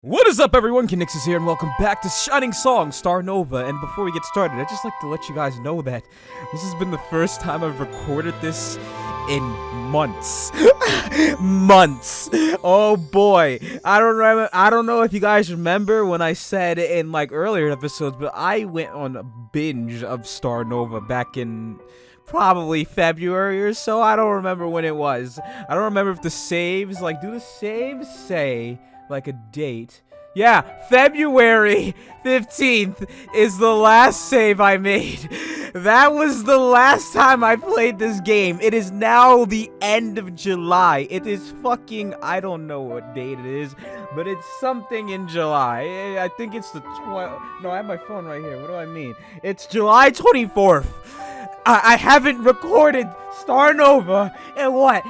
What is up, everyone? Conixis here, and welcome back to Shining Song Starnova. And before we get started, I'd just like to let you guys know that this has been the first time I've recorded this in months. Months. Oh boy. I don't know if you guys remember when I said in like earlier episodes, but I went on a binge of Starnova back in probably February or so. I don't remember when it was. I don't remember if the saves, like, do the saves say like a date? Yeah, February 15th is the last save I made. That was the last time I played this game. It is now the end of July. It is fucking, I don't know what date it is, but it's something in July. I think it's the 12th. No, I have my phone right here. What do I mean? It's July 24th. I haven't recorded Starnova in what?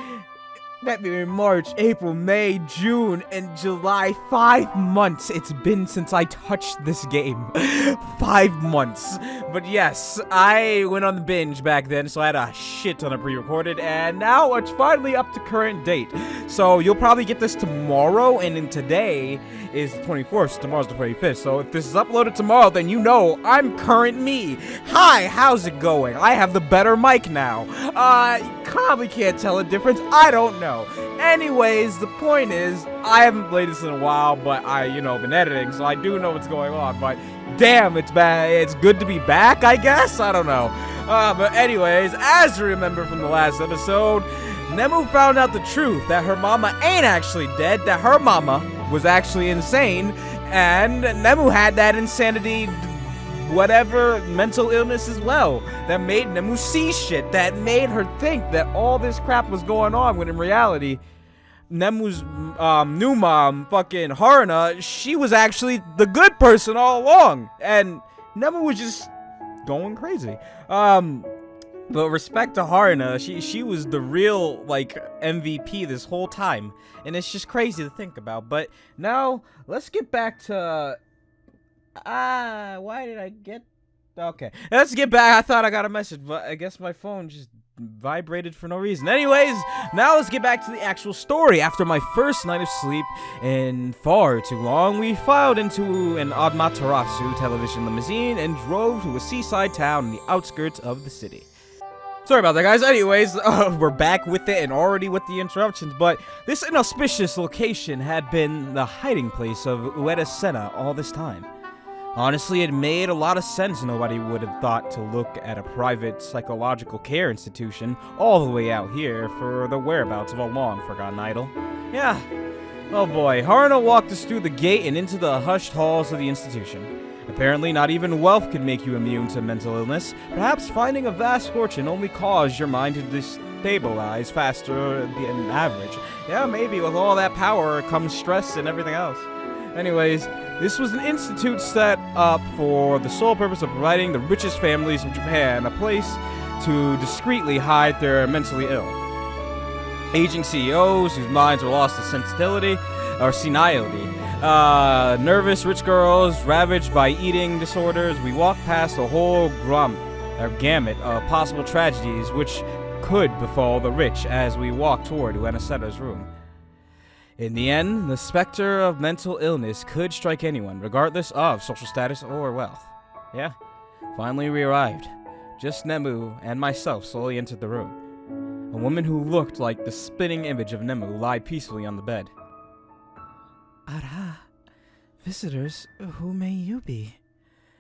That be March, April, May, June, and July. 5 months it's been since I touched this game. 5 months. But yes, I went on the binge back then, so I had a shit ton of pre-recorded, and now it's finally up to current date. So you'll probably get this tomorrow, and then today is the 24th, so tomorrow's the 25th. So if this is uploaded tomorrow, then you know I'm current me. Hi, how's it going? I have the better mic now. You probably can't tell a difference. I don't know. Anyways, the point is, I haven't played this in a while, but been editing, so I do know what's going on. But damn, it's bad. It's good to be back, I guess. I don't know. But anyways, as you remember from the last episode, Nemu found out the truth that her mama ain't actually dead. That her mama was actually insane, and Nemu had that insanity, whatever, mental illness as well, that made Nemu see shit, that made her think that all this crap was going on, when in reality, Nemu's new mom, fucking Haruna, she was actually the good person all along, and Nemu was just going crazy. But respect to Haruna, she was the real, like, MVP this whole time, and it's just crazy to think about. But now, let's get back to why did I get... Okay, let's get back. I thought I got a message, but I guess my phone just vibrated for no reason. Anyways, now let's get back to the actual story. After my first night of sleep in far too long, we filed into an Amaterasu television limousine and drove to a seaside town in the outskirts of the city. Sorry about that, guys. Anyways, we're back with it and already with the interruptions, but this inauspicious location had been the hiding place of Ueda Senna all this time. Honestly, it made a lot of sense. Nobody would have thought to look at a private psychological care institution all the way out here for the whereabouts of a long-forgotten idol. Yeah. Oh boy, Haruna walked us through the gate and into the hushed halls of the institution. Apparently, not even wealth could make you immune to mental illness. Perhaps finding a vast fortune only caused your mind to destabilize faster than average. Yeah, maybe with all that power comes stress and everything else. Anyways, this was an institute set up for the sole purpose of providing the richest families in Japan a place to discreetly hide their mentally ill. Aging CEOs whose minds were lost to sensibility or senility. Nervous rich girls ravaged by eating disorders. We walked past a whole gamut of possible tragedies which could befall the rich as we walked toward Uenasetta's room. In the end, the specter of mental illness could strike anyone, regardless of social status or wealth. Yeah, finally we arrived. Just Nemu and myself slowly entered the room. A woman who looked like the spitting image of Nemu lied peacefully on the bed. Ara, visitors, who may you be?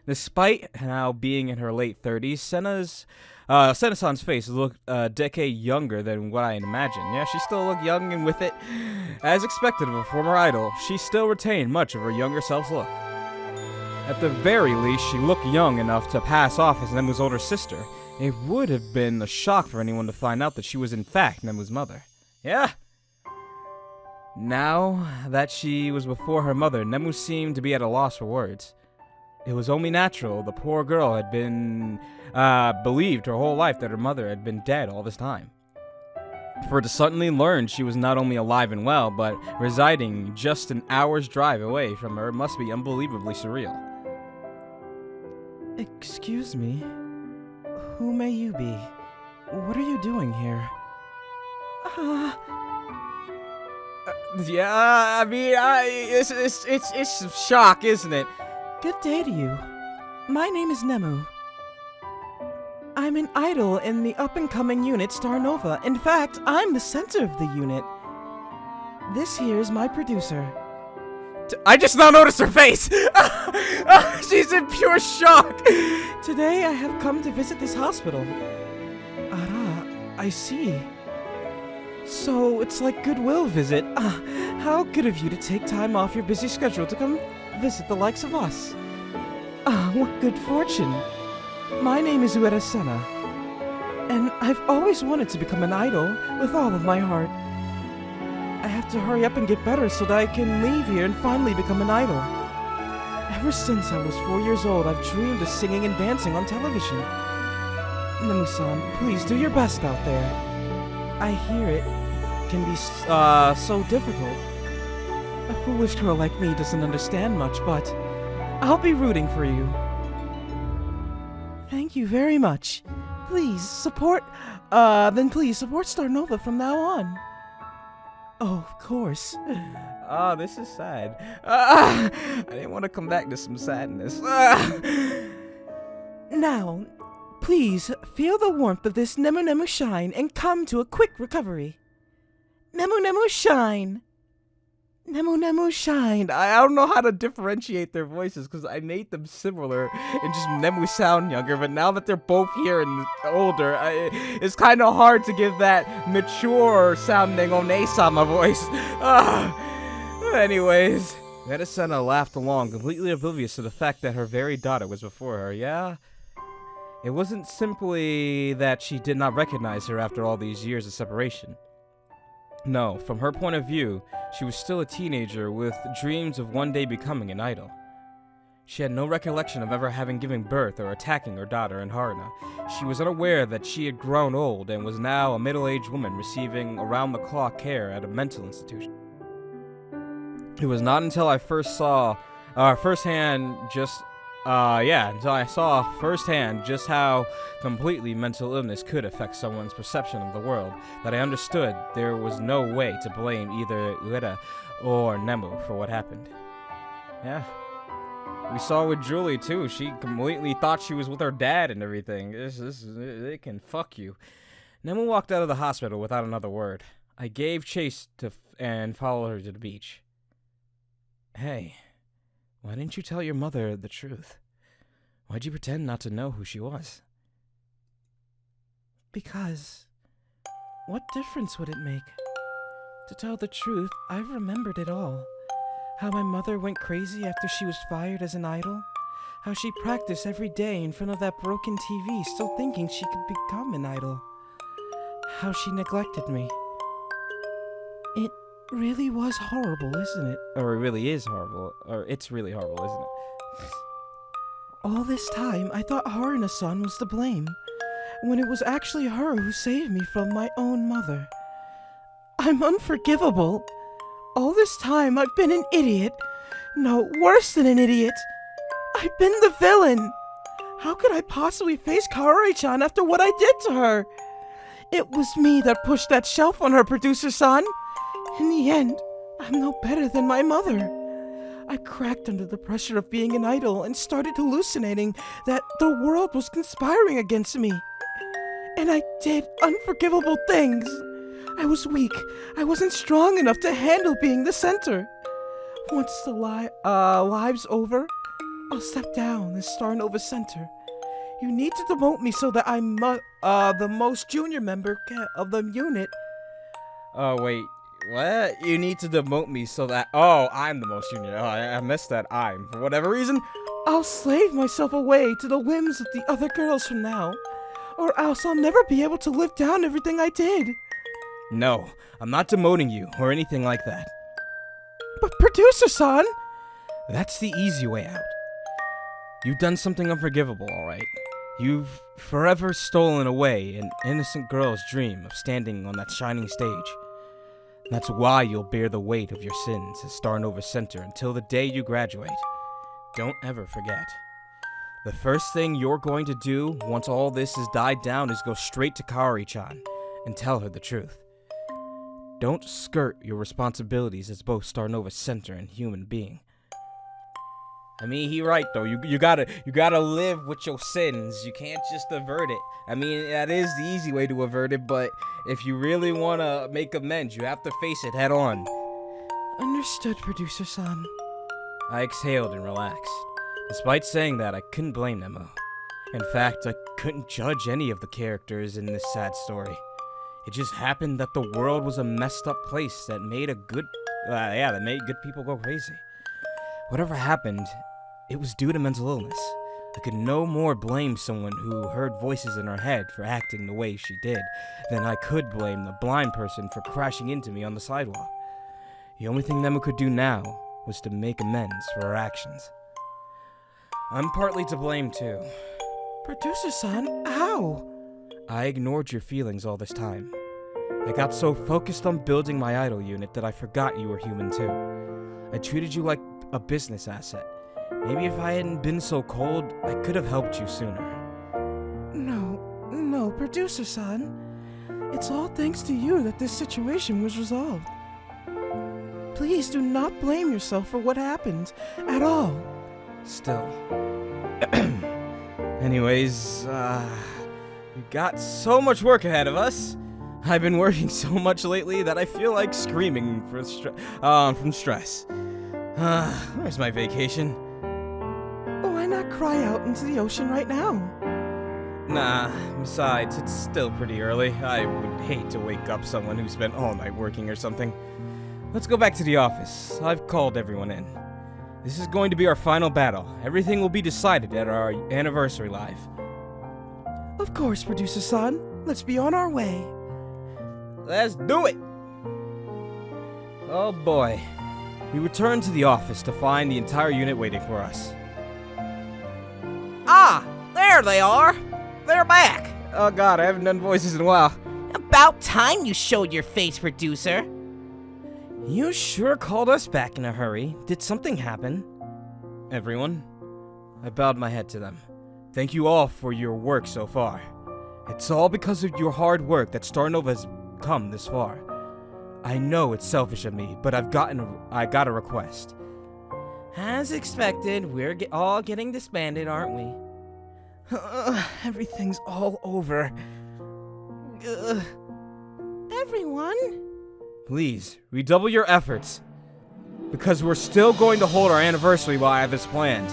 Despite now being in her late 30s, Senna-san's face looked a decade younger than what I had imagined. Yeah, she still looked young, and with it, as expected of a former idol, she still retained much of her younger self's look. At the very least, she looked young enough to pass off as Nemu's older sister. It would have been a shock for anyone to find out that she was in fact Nemu's mother. Yeah. Now that she was before her mother, Nemu seemed to be at a loss for words. It was only natural. The poor girl had been believed her whole life that her mother had been dead all this time. For to suddenly learn she was not only alive and well, but residing just an hour's drive away from her must be unbelievably surreal. Excuse me. Who may you be? What are you doing here? Yeah, I mean, it's shock, isn't it? Good day to you. My name is Nemu. I'm an idol in the up-and-coming unit Starnova. In fact, I'm the center of the unit. This here is my producer. I just now noticed her face! She's in pure shock! Today I have come to visit this hospital. I see. So it's like goodwill visit. How good of you to take time off your busy schedule to come visit the likes of us. What good fortune. My name is Ueda-sena, and I've always wanted to become an idol with all of my heart. I have to hurry up and get better so that I can leave here and finally become an idol. Ever since I was 4 years old, I've dreamed of singing and dancing on television. Nemu-san, please do your best out there. I hear it can be so difficult. A foolish girl like me doesn't understand much, but I'll be rooting for you. Thank you very much. Please support Starnova from now on. Oh, of course. Oh, this is sad. I didn't want to come back to some sadness. Now, please feel the warmth of this Nemu Nemu shine and come to a quick recovery. Nemu Nemu shine. Nemu Nemu shine. I don't know how to differentiate their voices because I made them similar and just Nemu sound younger, but now that they're both here and older, it's kind of hard to give that mature sounding One-sama voice. Anyways, Ueda-sena laughed along, completely oblivious to the fact that her very daughter was before her. Yeah? It wasn't simply that she did not recognize her after all these years of separation. No, from her point of view, she was still a teenager with dreams of one day becoming an idol. She had no recollection of ever having given birth or attacking her daughter in Haruna. She was unaware that she had grown old and was now a middle-aged woman receiving around-the-clock care at a mental institution. It was not until I until I saw firsthand just how completely mental illness could affect someone's perception of the world that I understood there was no way to blame either Ueda or Nemu for what happened. Yeah. We saw with Julie too. She completely thought she was with her dad and everything. It can fuck you. Nemu walked out of the hospital without another word. I gave chase and followed her to the beach. Hey. Why didn't you tell your mother the truth? Why'd you pretend not to know who she was? Because what difference would it make? To tell the truth, I've remembered it all. How my mother went crazy after she was fired as an idol. How she practiced every day in front of that broken TV, still thinking she could become an idol. How she neglected me. It really was horrible, isn't it? Or it really is horrible. Or it's really horrible, isn't it? All this time, I thought Haruna-san was to blame, when it was actually her who saved me from my own mother. I'm unforgivable. All this time, I've been an idiot. No, worse than an idiot. I've been the villain. How could I possibly face Kaori-chan after what I did to her? It was me that pushed that shelf on her, producer-san. In the end, I'm no better than my mother. I cracked under the pressure of being an idol and started hallucinating that the world was conspiring against me. And I did unforgivable things. I was weak. I wasn't strong enough to handle being the center. Once the live's over, I'll step down as Starnova center. You need to demote me so that I'm the most junior member of the unit. Oh, wait. What? You need to demote me so that... Oh, I'm the most junior. Oh, I missed that I'm. For whatever reason. I'll slave myself away to the whims of the other girls from now. Or else I'll never be able to live down everything I did. No, I'm not demoting you or anything like that. But producer-san! That's the easy way out. You've done something unforgivable, alright? You've forever stolen away an innocent girl's dream of standing on that shining stage. That's why you'll bear the weight of your sins as Starnova Center until the day you graduate. Don't ever forget. The first thing you're going to do once all this has died down is go straight to Kaori-chan and tell her the truth. Don't skirt your responsibilities as both Starnova's center and human being. I mean, he right though. You gotta live with your sins. You can't just avert it. I mean, that is the easy way to avert it, but if you really wanna make amends, you have to face it head on. Understood, Producer-san. I exhaled and relaxed. Despite saying that, I couldn't blame Nemu. In fact, I couldn't judge any of the characters in this sad story. It just happened that the world was a messed up place that made that made good people go crazy. Whatever happened, it was due to mental illness. I could no more blame someone who heard voices in her head for acting the way she did than I could blame the blind person for crashing into me on the sidewalk. The only thing Nemu could do now was to make amends for her actions. I'm partly to blame too. Producer-san, how? I ignored your feelings all this time. I got so focused on building my idol unit that I forgot you were human too. I treated you like a business asset. Maybe if I hadn't been so cold, I could have helped you sooner. No, Producer-san. It's all thanks to you that this situation was resolved. Please do not blame yourself for what happened at all. Still. Anyways, we got so much work ahead of us. I've been working so much lately that I feel like screaming from stress. Where's my vacation? Why not cry out into the ocean right now? Nah, besides, it's still pretty early. I would hate to wake up someone who spent all night working or something. Let's go back to the office. I've called everyone in. This is going to be our final battle. Everything will be decided at our anniversary live. Of course, Producer-san. Let's be on our way. Let's do it! Oh boy. We returned to the office to find the entire unit waiting for us. Ah, there they are. They're back. Oh god, I haven't done voices in a while. About time you showed your face, Producer. You sure called us back in a hurry. Did something happen? Everyone? I bowed my head to them. Thank you all for your work so far. It's all because of your hard work that Starnova has come this far. I know it's selfish of me, but I got a request. As expected, we're all getting disbanded, aren't we? Everything's all over. Everyone? Please, redouble your efforts. Because we're still going to hold our anniversary while I have this planned.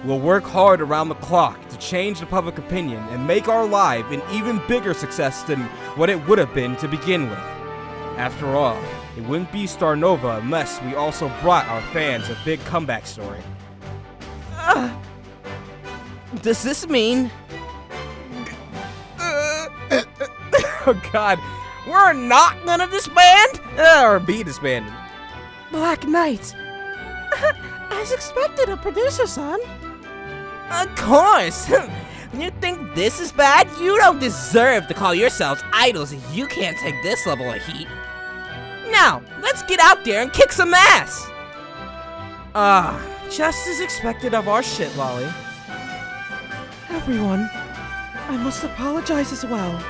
We'll work hard around the clock to change the public opinion and make our live an even bigger success than what it would have been to begin with. After all, it wouldn't be Starnova unless we also brought our fans a big comeback story. Does this mean... Oh god, we're not gonna disband? Or be disbanded. Black Knight. As expected, a Producer-san. Of course! You think this is bad? You don't deserve to call yourselves idols if you can't take this level of heat. Now, let's get out there and kick some ass! Just as expected of our shit, Lolly. Everyone, I must apologize as well.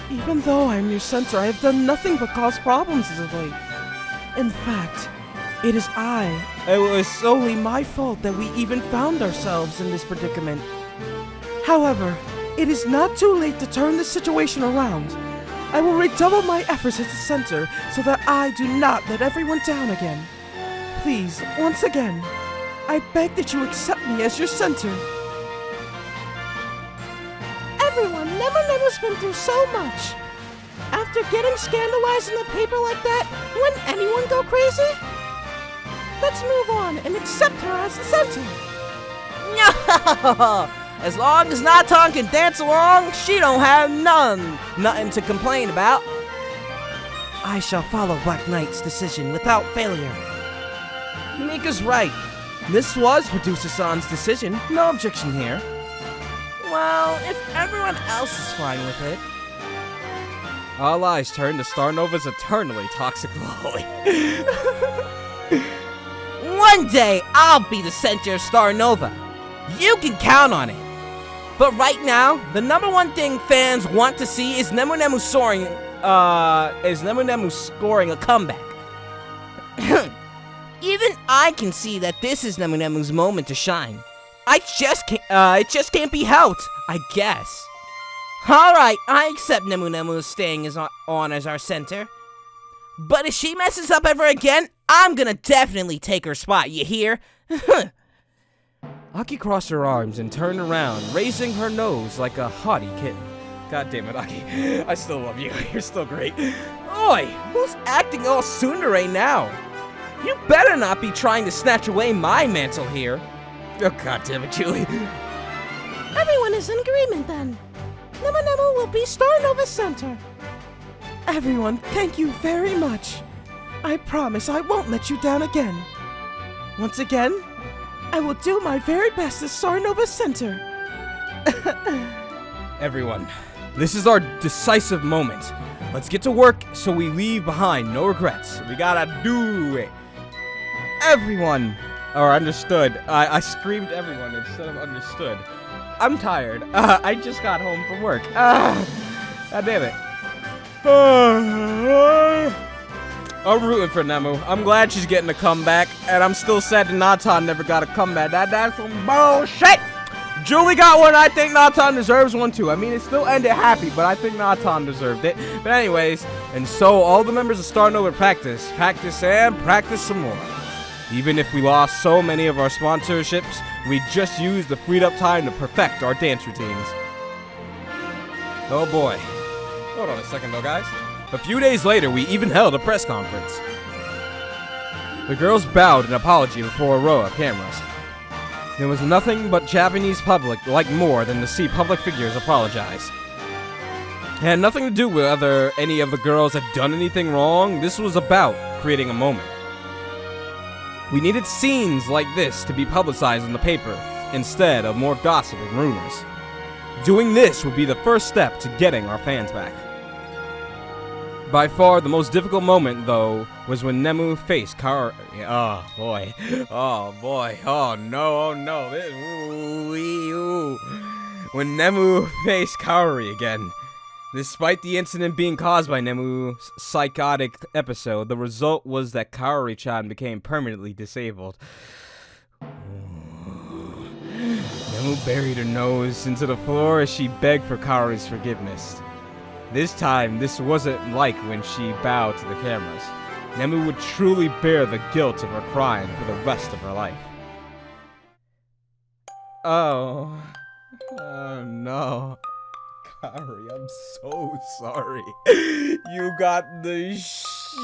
Even though I'm your censor, I have done nothing but cause problems as of late. In fact, it was solely my fault that we even found ourselves in this predicament. However, it is not too late to turn this situation around. I will redouble my efforts as a center so that I do not let everyone down again. Please, once again, I beg that you accept me as your center. Everyone, Nemu's been through so much. After getting scandalized in the paper like that, wouldn't anyone go crazy? Let's move on and accept her as the center. No! As long as Natan can dance along, she don't have nothing to complain about. I shall follow Black Knight's decision without failure. Mika's right. This was Producer-san's decision. No objection here. Well, if everyone else is fine with it. All eyes turn to Starnova's eternally toxic lolly. One day, I'll be the center of Starnova. You can count on it. But right now, the #1 thing fans want to see is Nemu soaring Nemu scoring a comeback. Even I can see that this is Nemu's moment to shine. It just can't be helped, I guess. Alright, I accept Nemu staying on as our center. But if she messes up ever again, I'm gonna definitely take her spot, you hear? Aki crossed her arms and turned around, raising her nose like a haughty kitten. God damn it, Aki. I still love you. You're still great. Oi, who's acting all tsundere now? You better not be trying to snatch away my mantle here. Oh, God damn it, Julie. Everyone is in agreement then. Nemu will be Starnova Center. Everyone, thank you very much. I promise I won't let you down again. Once again, I will do my very best as Starnova Center. Everyone, this is our decisive moment. Let's get to work so we leave behind no regrets. We gotta do it. Everyone, or understood. I screamed everyone instead of understood. I'm tired. I just got home from work. God damn it. I'm rooting for Nemu. I'm glad she's getting a comeback, and I'm still sad that Natan never got a comeback. That's some bullshit. Julie got one. I think Natan deserves one too. I mean, it still ended happy, but I think Natan deserved it. But anyways, and so all the members of Starnova practice, and practice some more. Even if we lost so many of our sponsorships, we just used the freed up time to perfect our dance routines. Oh boy. Hold on a second though, guys. A few days later, we even held a press conference. The girls bowed in apology before a row of cameras. There was nothing but Japanese public liked more than to see public figures apologize. It had nothing to do with whether any of the girls had done anything wrong. This was about creating a moment. We needed scenes like this to be publicized in the paper, instead of more gossip and rumors. Doing this would be the first step to getting our fans back. By far, the most difficult moment, though, was when Nemu faced Kaori. Oh, boy. Oh, boy. Oh, no. Oh, no. When Nemu faced Kaori again. Despite the incident being caused by Nemu's psychotic episode, the result was that Kaori-chan became permanently disabled. Nemu buried her nose into the floor as she begged for Kaori's forgiveness. This time, this wasn't like when she bowed to the cameras. Nemu would truly bear the guilt of her crime for the rest of her life. Oh no. Kaori, I'm so sorry. You got the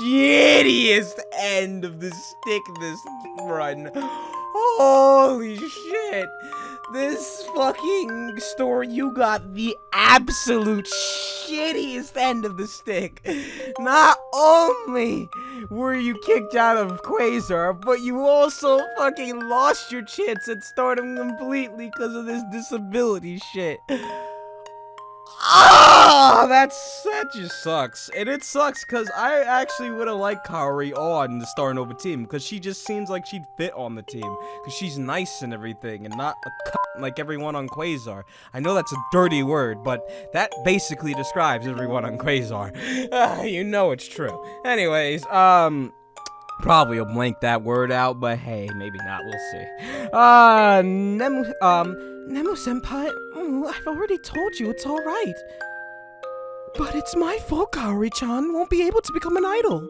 shittiest end of the stick this run. Holy shit. This fucking story, you got the absolute shittiest end of the stick. Not only were you kicked out of Quasar, but you also fucking lost your chance at stardom completely because of this disability shit. Ah, that just sucks. And it sucks because I actually would have liked Kaori on the Starnova team because she just seems like she'd fit on the team because she's nice and everything and not a cunt like everyone on Quasar. I know that's a dirty word, but that basically describes everyone on Quasar. You know it's true. Anyways, probably will blank that word out, but hey, maybe not. We'll see. Nemu-senpai, I've already told you it's alright. But it's my fault Kaori-chan won't be able to become an idol.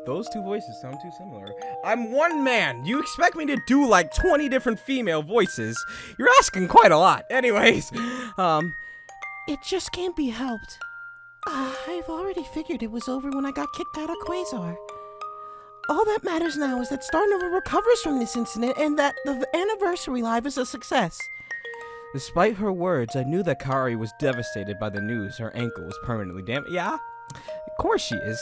Those two voices sound too similar. I'm one man. You expect me to do like 20 different female voices? You're asking quite a lot. Anyways, It just can't be helped. I've already figured it was over when I got kicked out of Quasar. All that matters now is that Starnova recovers from this incident and that the anniversary live is a success. Despite her words, I knew that Kaori was devastated by the news her ankle was permanently damaged. Yeah, of course she is.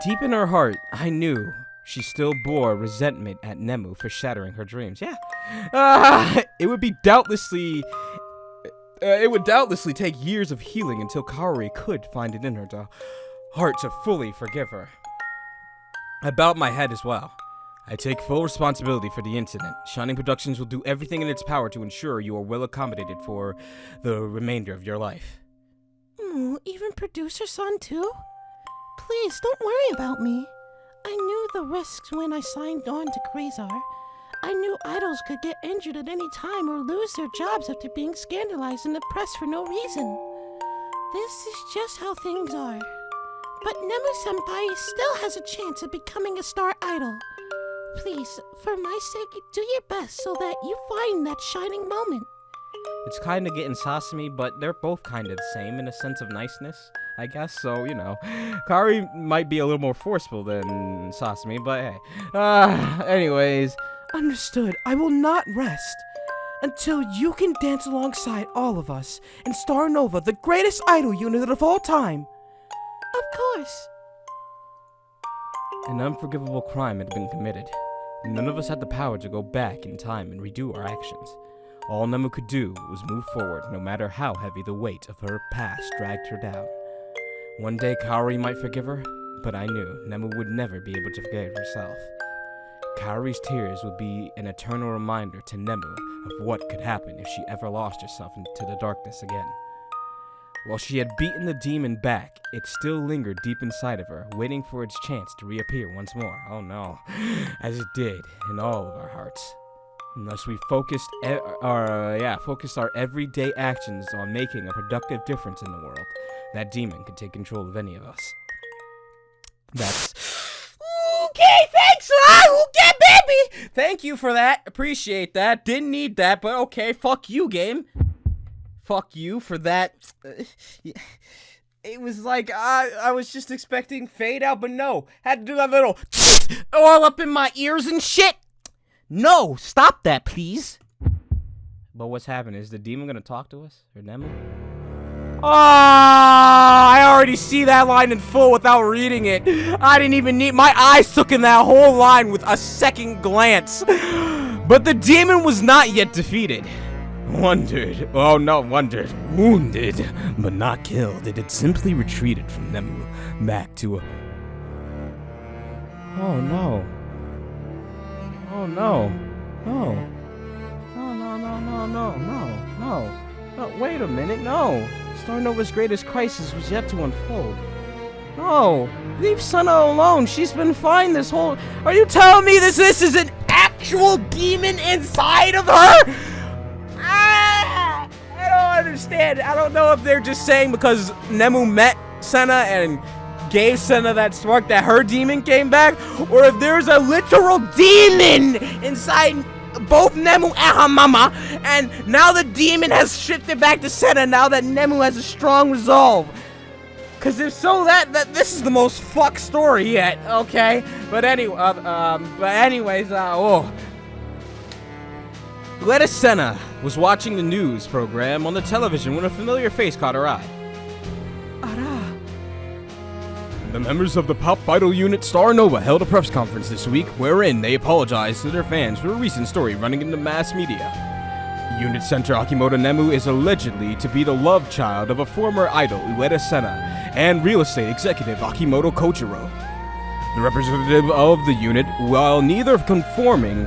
Deep in her heart, I knew she still bore resentment at Nemu for shattering her dreams. Yeah. It would doubtlessly take years of healing until Kaori could find it in her heart to fully forgive her. I bowed my head as well. I take full responsibility for the incident. Shining Productions will do everything in its power to ensure you are well accommodated for the remainder of your life. Even Producer Son too? Please, don't worry about me. I knew the risks when I signed on to Quasar. I knew idols could get injured at any time or lose their jobs after being scandalized in the press for no reason. This is just how things are. But Nemu-senpai still has a chance of becoming a star idol. Please, for my sake, do your best so that you find that shining moment. It's kind of getting Sasami, but they're both kind of the same in a sense of niceness, I guess. So, you know, Kari might be a little more forceful than Sasami, but hey. Anyways. Understood. I will not rest until you can dance alongside all of us in Starnova, the greatest idol unit of all time. Of course. An unforgivable crime had been committed. None of us had the power to go back in time and redo our actions. All Nemu could do was move forward, no matter how heavy the weight of her past dragged her down. One day Kaori might forgive her, but I knew Nemu would never be able to forgive herself. Kaori's tears would be an eternal reminder to Nemu of what could happen if she ever lost herself into the darkness again. While she had beaten the demon back, it still lingered deep inside of her, waiting for its chance to reappear once more. Oh no, as it did in all of our hearts. Unless we focused our everyday actions on making a productive difference in the world, that demon could take control of any of us. That's... Okay, thanks, okay, baby! Thank you for that, appreciate that, didn't need that, but okay, fuck you, game. Fuck you for that. It was like, I was just expecting fade out, but no, had to do that little all up in my ears and shit. No, stop that, please. But what's happening? Is the demon gonna talk to us? Or Nemu? Oh, I already see that line in full without reading it. I didn't even need... My eyes took in that whole line with a second glance. But the demon was not yet defeated. Wounded, but not killed. It had simply retreated from Nemu back to a... Oh no. Oh no. No. No, wait a minute, no. Starnova's greatest crisis was yet to unfold. No, leave Sana alone. She's been fine this whole... Are you telling me this is an actual demon inside of her? I don't understand. I don't know if they're just saying because Nemu met Senna and gave Senna that spark that her demon came back, or if there's a literal demon inside both Nemu and her mama, and now the demon has shifted back to Senna now that Nemu has a strong resolve. Cause if so, that this is the most fucked story yet, okay? But anyway, Gladys Senna was watching the news program on the television when a familiar face caught her eye. Ara. The members of the Pop Idol Unit Starnova held a press conference this week wherein they apologized to their fans for a recent story running in the mass media. Unit Center Akimoto Nemu is allegedly to be the love child of a former idol, Ueda Senna, and real estate executive Akimoto Kojiro. The representative of the unit, while neither confirming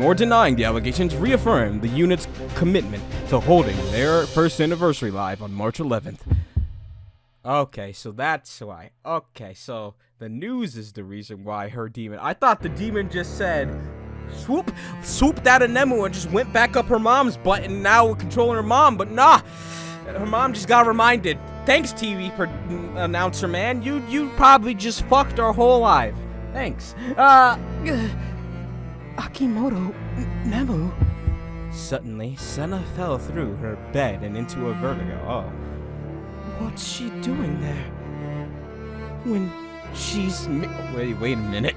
or denying the allegations, reaffirmed the unit's commitment to holding their first anniversary live on March 11th. Okay, so that's why. Okay, so the news is the reason why her demon... I thought the demon just said... swooped out of Nemu and just went back up her mom's butt and now controlling her mom, but nah. Her mom just got reminded. Thanks, TV announcer man. You probably just fucked our whole life. Thanks. Akimoto, Nemu. Suddenly, Senna fell through her bed and into a vertigo. Oh. What's she doing there? When she's me. Wait a minute.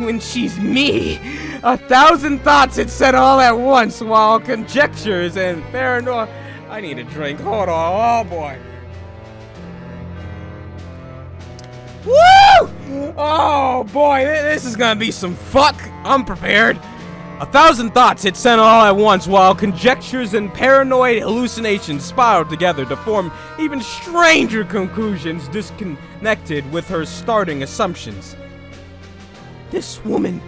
When she's me. 1,000 thoughts had said all at once while conjectures and paranoia. I need a drink. Hold on. Oh boy. Woo! Oh boy, this is gonna be some fuck. I'm prepared. 1,000 thoughts had sent all at once while conjectures and paranoid hallucinations spiraled together to form even stranger conclusions disconnected with her starting assumptions. This woman,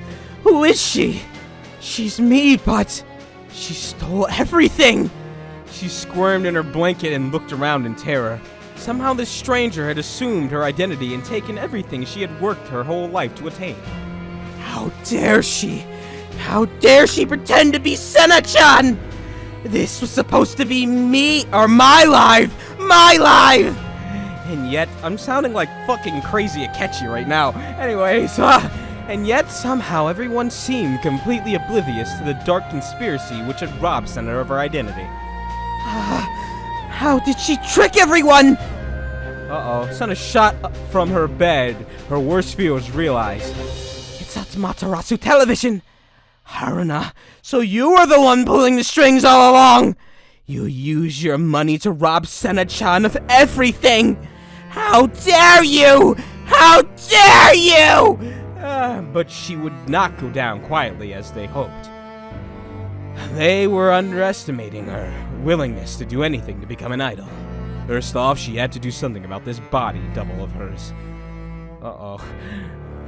who is she? She's me, but she stole everything. She squirmed in her blanket and looked around in terror. Somehow this stranger had assumed her identity and taken everything she had worked her whole life to attain. How dare she? How dare she pretend to be Senna-chan? This was supposed to be me, or my life! My life! And yet, I'm sounding like fucking crazy Akechi right now. Anyways, and yet somehow everyone seemed completely oblivious to the dark conspiracy which had robbed Senna of her identity. How did she trick everyone? Uh-oh, Senna shot up from her bed. Her worst fears realized. It's at Materasu Television! Haruna, so you were the one pulling the strings all along! You used your money to rob Senna-chan of everything! How dare you! How dare you! But she would not go down quietly as they hoped. They were underestimating her willingness to do anything to become an idol. First off, she had to do something about this body double of hers. Uh-oh.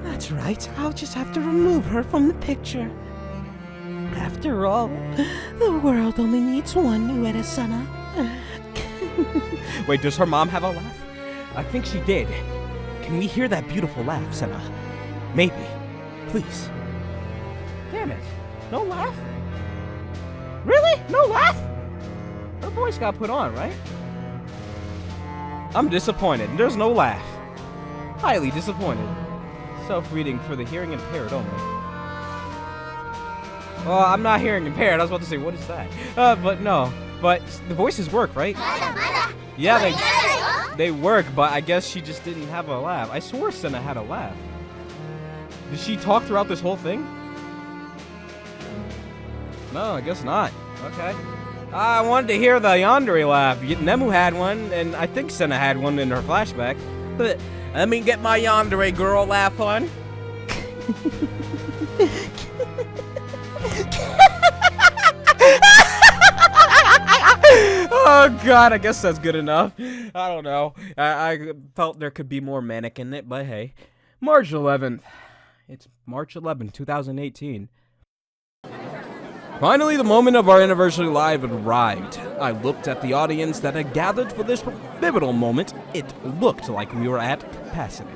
That's right, I'll just have to remove her from the picture. After all, the world only needs one Ueda-sana. Wait, does her mom have a laugh? I think she did. Can we hear that beautiful laugh, Senna? Maybe. Please. Damn it. No laugh? Really? No laugh? Her voice got put on, right? I'm disappointed. There's no laugh. Highly disappointed. Self-reading for the hearing impaired only. Well, I'm not hearing impaired. I was about to say, what is that? But no. But the voices work, right? Yeah, they work, but I guess she just didn't have a laugh. I swore Senna had a laugh. Did she talk throughout this whole thing? No, I guess not. Okay. I wanted to hear the yandere laugh. Nemu had one, and I think Senna had one in her flashback. But let me get my yandere girl laugh on. Oh god, I guess that's good enough. I don't know. I felt there could be more manic in it, but hey. March 11th. It's March 11th, 2018. Finally, the moment of our anniversary live had arrived. I looked at the audience that had gathered for this pivotal moment. It looked like we were at capacity.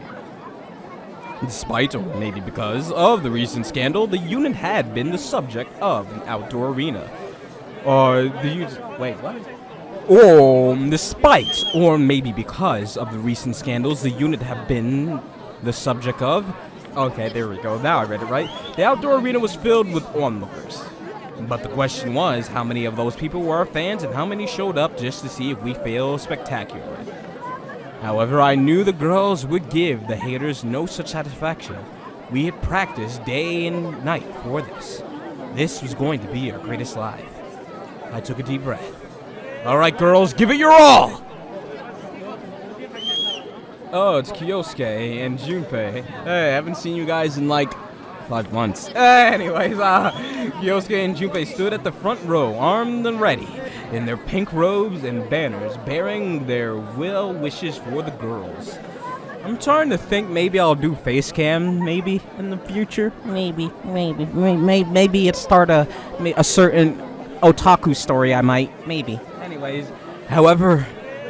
Despite, or maybe because, of the recent scandal, the unit had been the subject of an outdoor arena. Wait, what? Despite, or maybe because of the recent scandals, the unit have been the subject of... Okay, there we go. Now I read it right. The outdoor arena was filled with onlookers. But the question was, how many of those people were our fans and how many showed up just to see if we failed spectacularly? However, I knew the girls would give the haters no such satisfaction. We had practiced day and night for this. This was going to be our greatest live. I took a deep breath. Alright girls, give it your all! Oh, it's Kyosuke and Junpei. Hey, I haven't seen you guys in like 5 months. Anyways, Kyosuke and Junpei stood at the front row, armed and ready, in their pink robes and banners, bearing their well wishes for the girls. I'm trying to think maybe I'll do face cam, maybe, in the future. Maybe it start a certain otaku story I might, maybe. Anyways, however,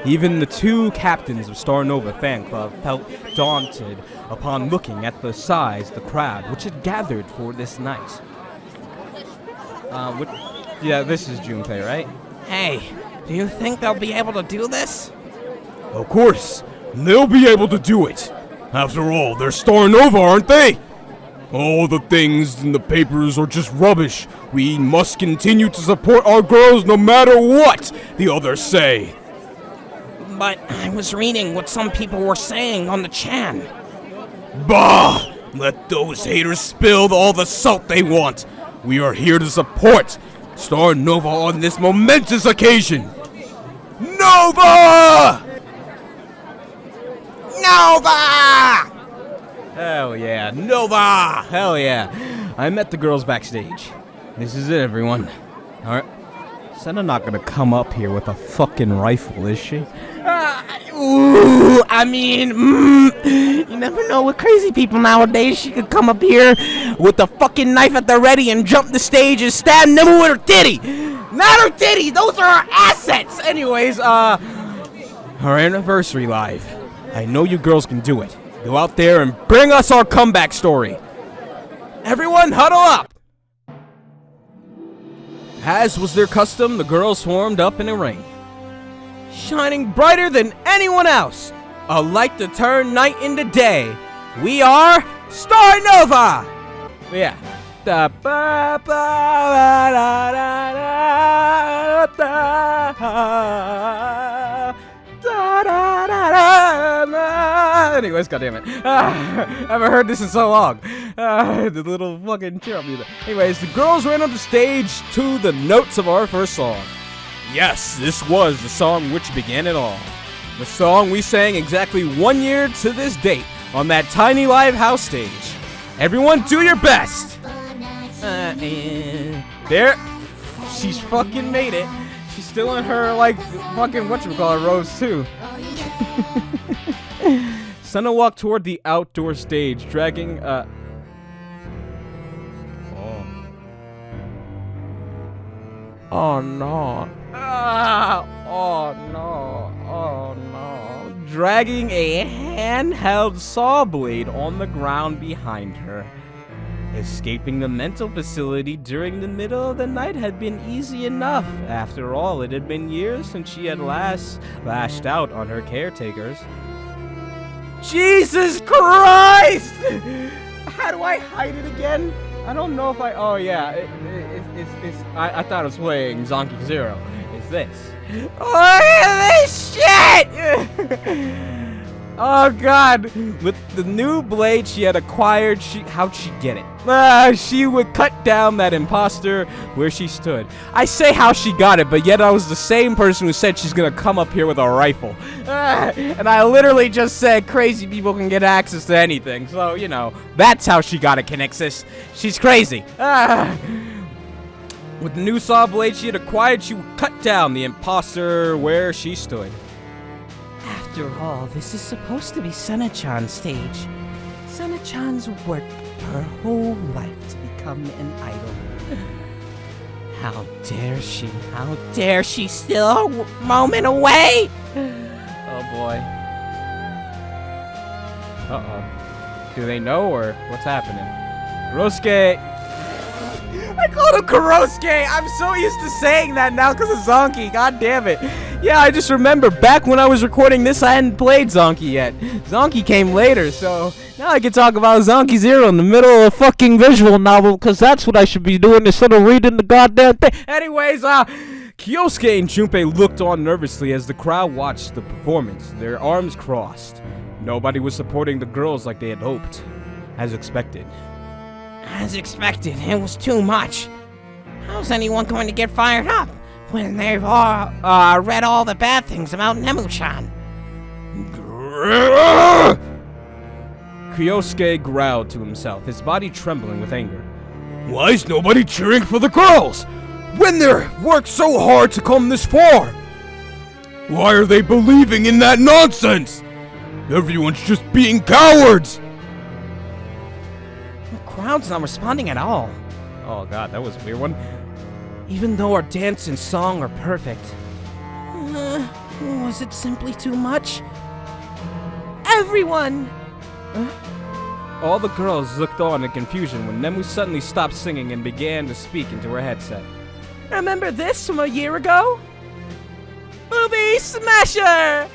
even the two captains of Starnova fan club felt daunted upon looking at the size of the crowd which had gathered for this night. Yeah, this is Junpei, right? Hey, do you think they'll be able to do this? Of course, they'll be able to do it. After all, they're Starnova, aren't they? All the things in the papers are just rubbish. We must continue to support our girls no matter what the others say. But I was reading what some people were saying on the Chan. Bah! Let those haters spill all the salt they want. We are here to support Starnova on this momentous occasion. Nova! Nova! Hell yeah, Nova! Hell yeah. I met the girls backstage. This is it, everyone. Alright. Senna not gonna come up here with a fucking rifle, is she? You never know with crazy people nowadays. She could come up here with a fucking knife at the ready and jump the stage and stab Nemu with her titty. Not her titty, those are our assets. Anyways, our anniversary live. I know you girls can do it. Go out there and bring us our comeback story. Everyone huddle up! As was their custom, the girls swarmed up in a ring. Shining brighter than anyone else, a light to turn night into day. We are Starnova! Yeah. Da ba ba da da da da da da da. Anyways, goddammit. I haven't heard this in so long. The little fucking cheer up music. Anyways, the girls ran on the stage to the notes of our first song. Yes, this was the song which began it all. The song we sang exactly 1 year to this date on that tiny live house stage. Everyone do your best! There! She's fucking made it. She's still in her, like, fucking whatchamacallit rose, too. Senna walked toward the outdoor stage, dragging, Oh no. Oh no. Oh no. Dragging a handheld saw blade on the ground behind her. Escaping the mental facility during the middle of the night had been easy enough. After all, it had been years since she had last lashed out on her caretakers. Jesus Christ! How do I hide it again? I don't know if I... Oh, yeah. I thought it was playing Zonky Zero. It's this. Look at this shit! Oh, God. With the new blade she had acquired, how'd she get it? She would cut down that imposter where she stood. I say how she got it, but yet I was the same person who said she's gonna come up here with a rifle. And I literally just said crazy people can get access to anything. So, you know, that's how she got it, Conixis. She's crazy. With the new saw blade she had acquired, she would cut down the imposter where she stood. After all, this is supposed to be Senna-chan's stage. Senna-chan's worked her whole life to become an idol. How dare she? How dare she? Still a moment away! Oh boy. Uh-oh. Do they know or what's happening? Kurosuke! I called him Kurosuke! I'm so used to saying that now because of Zonky. God damn it. Yeah, I just remember back when I was recording this, I hadn't played Zonky yet. Zonky came later, so now I can talk about Zonky Zero in the middle of a fucking visual novel because that's what I should be doing instead of reading the goddamn thing. Anyways, Kyosuke and Junpei looked on nervously as the crowd watched the performance, their arms crossed. Nobody was supporting the girls like they had hoped. As expected. As expected, it was too much. How's anyone going to get fired up when they've all read all the bad things about Nemu-chan? Kyosuke growled to himself, his body trembling with anger. Why is nobody cheering for the girls? When they're worked so hard to come this far? Why are they believing in that nonsense? Everyone's just being cowards! The crowd's not responding at all. Oh god, that was a weird one. Even though our dance and song are perfect. Was it simply too much? Everyone! All the girls looked on in confusion when Nemu suddenly stopped singing and began to speak into her headset. Remember this from a year ago? Booby Smasher!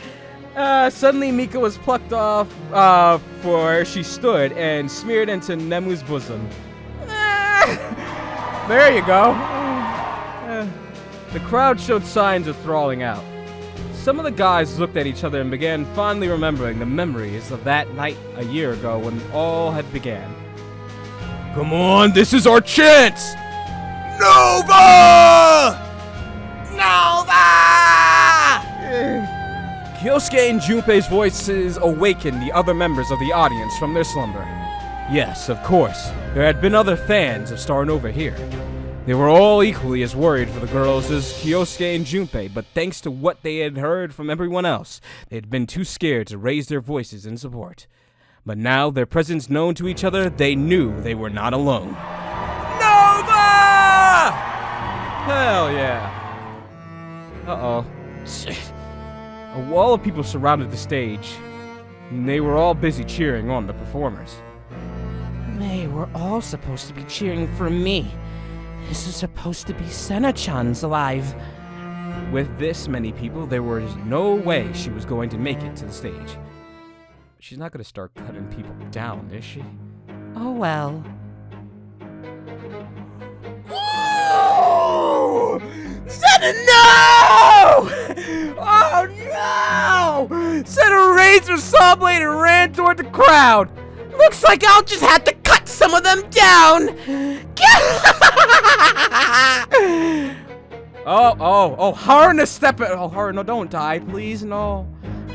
Suddenly Mika was plucked off for where she stood and smeared into Nemu's bosom. There you go. The crowd showed signs of thralling out. Some of the guys looked at each other and began fondly remembering the memories of that night a year ago when all had began. Come on, this is our chance! Nova! Nova! Kyosuke and Junpei's voices awakened the other members of the audience from their slumber. Yes, of course, there had been other fans of Starnova here. They were all equally as worried for the girls as Kyosuke and Junpei, but thanks to what they had heard from everyone else, they had been too scared to raise their voices in support. But now, their presence known to each other, they knew they were not alone. Nova! Hell yeah. Uh-oh. A wall of people surrounded the stage, and they were all busy cheering on the performers. They were all supposed to be cheering for me. This is supposed to be Senna-chan's live. With this many people, there was no way she was going to make it to the stage. She's not going to start cutting people down, is she? Oh well. Oh! Senna, no! Oh no! Senna raised her saw blade and ran toward the crowd. Looks like I'll just have to cut some of them down. Oh, Harna, step it. Oh, Harna, don't die, please. No,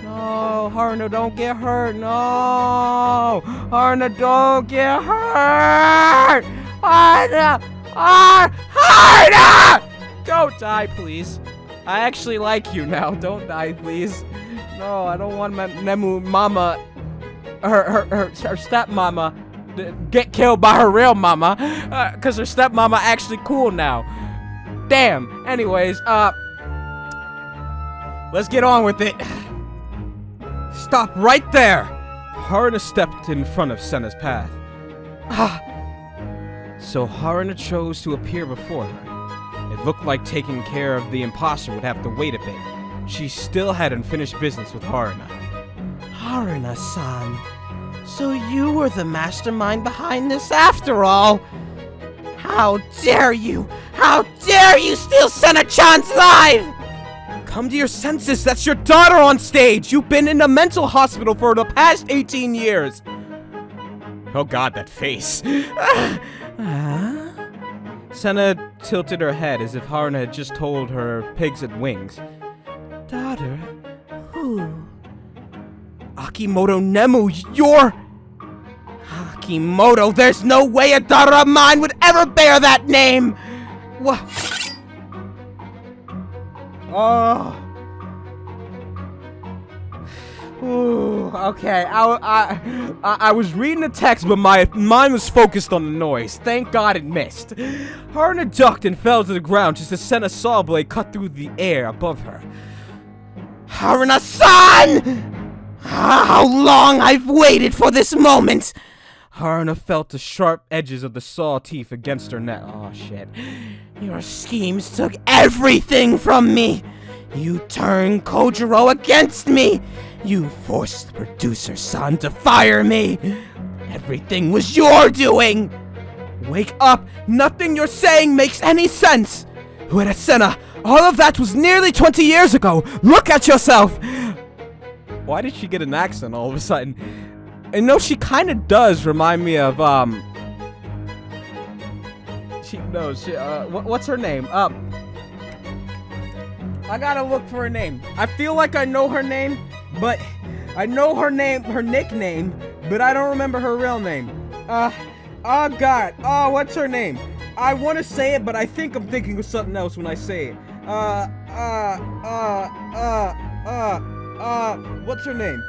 Harna, don't get hurt. No, Harna, don't get hurt. Harna, don't die, please. I actually like you now. Don't die, please. No, I don't want my Nemu mama, her stepmama, to get killed by her real mama, cause her stepmama actually cool now. Damn. Anyways, let's get on with it. Stop right there. Harna stepped in front of Senna's path. So Harna chose to appear before her. It looked like taking care of the imposter would have to wait a bit. She still had unfinished business with Harna. Haruna-san, so you were the mastermind behind this after all. How dare you! How dare you steal Senna-chan's live! Come to your senses, that's your daughter on stage! You've been in a mental hospital for the past 18 years! Oh god, that face. Senna tilted her head as if Harna had just told her pigs had wings. Daughter? Who? Akimoto Nemu, you're... Akimoto, there's no way a daughter of mine would ever bear that name! What? Oh. Ooh, okay. I was reading the text, but my mind was focused on the noise. Thank God it missed. Harna ducked and fell to the ground just as Senna's saw blade cut through the air above her. Haruna-san! How long I've waited for this moment! Harna felt the sharp edges of the saw teeth against her neck. Oh, shit. Your schemes took everything from me! You turned Kojiro against me! You forced the producer's son to fire me! Everything was your doing! Wake up! Nothing you're saying makes any sense! Ueda Senna, all of that was nearly 20 years ago! Look at yourself! Why did she get an accent all of a sudden? And no, she kind of does remind me of, what's her name? I gotta look for her name. I feel like I know her name, but I know her nickname, but I don't remember her real name. Oh god, what's her name? I want to say it, but I think I'm thinking of something else when I say it. What's her name?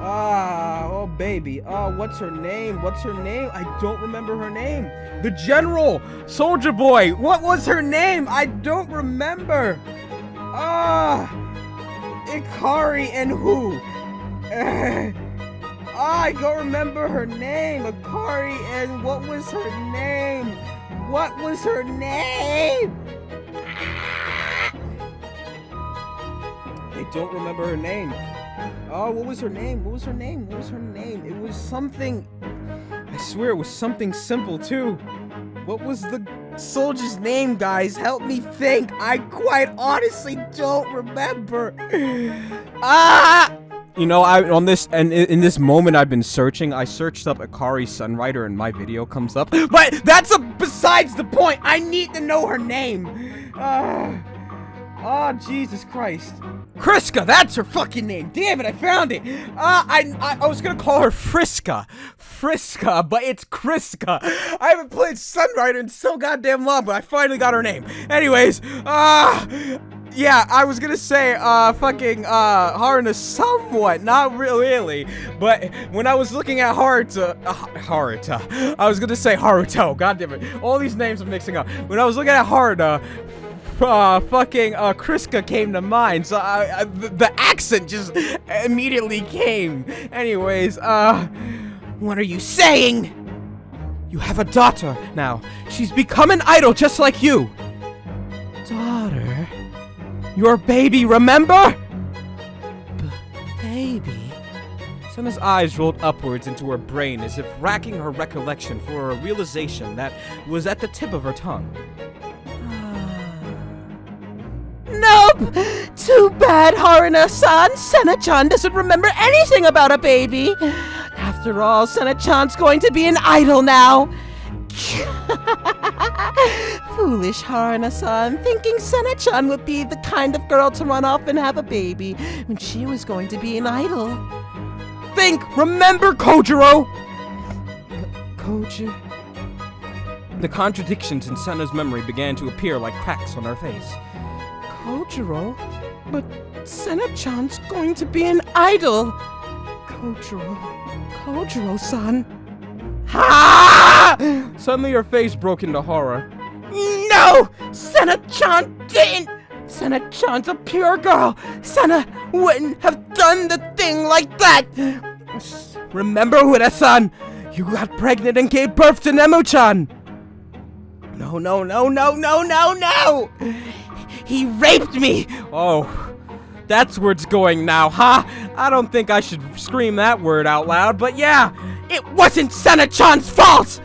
Oh baby. What's her name? What's her name? I don't remember her name. The General! Soldier Boy! What was her name? I don't remember. Ikari and who? I don't remember her name. Ikari and what was her name? What was her name? I don't remember her name. Oh, what was her name? What was her name? What was her name? It was something... I swear it was something simple, too. What was the soldier's name, guys? Help me think. I quite honestly don't remember. You know, in this moment I've been searching. I searched up Akari Sunrider and my video comes up. But that's besides the point. I need to know her name. Oh, Jesus Christ. Kriska, that's her fucking name. Damn it, I found it. I was gonna call her Friska, but it's Kriska. I haven't played Sunrider in so goddamn long, but I finally got her name. Anyways, yeah, I was gonna say, Haruna somewhat, not really, but when I was looking at Haruta, I was gonna say Haruto, god damn it, all these names I'm mixing up. When I was looking at Haruta, fucking Kriska came to mind, so the accent just immediately came. Anyways, What are you saying? you have a daughter now. She's become an idol just like you. Daughter? Your baby, remember? Baby? Senna's eyes rolled upwards into her brain as if racking her recollection for a realization that was at the tip of her tongue. Nope! Too bad, Haruna-san. Senna-chan doesn't remember anything about a baby. After all, Senna-chan's going to be an idol now. Foolish Haruna-san, thinking Senna-chan would be the kind of girl to run off and have a baby when she was going to be an idol. Remember, Kojiro! Koji? The contradictions in Senna's memory began to appear like cracks on her face. Kojiro? But Senna-chan's going to be an idol! Kojiro-san. Ha! Suddenly her face broke into horror. No! Senna-chan didn't! Senna-chan's a pure girl! Senna wouldn't have done the thing like that! Remember, Ueda-san! You got pregnant and gave birth to Nemu-chan! No! He raped me! Oh, that's where it's going now, huh? I don't think I should scream that word out loud, but yeah! It wasn't Senna-chan's fault!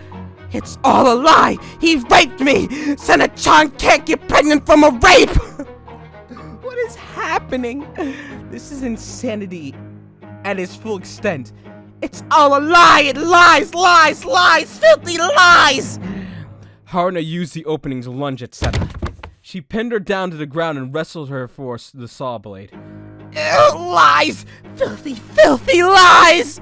It's all a lie! He raped me! Senna-chan can't get pregnant from a rape! What is happening? This is insanity at its full extent. It's all a lie! It lies! Filthy lies! Haruna used the opening to lunge at Senna. She pinned her down to the ground and wrestled her for the saw blade. Lies! Filthy lies!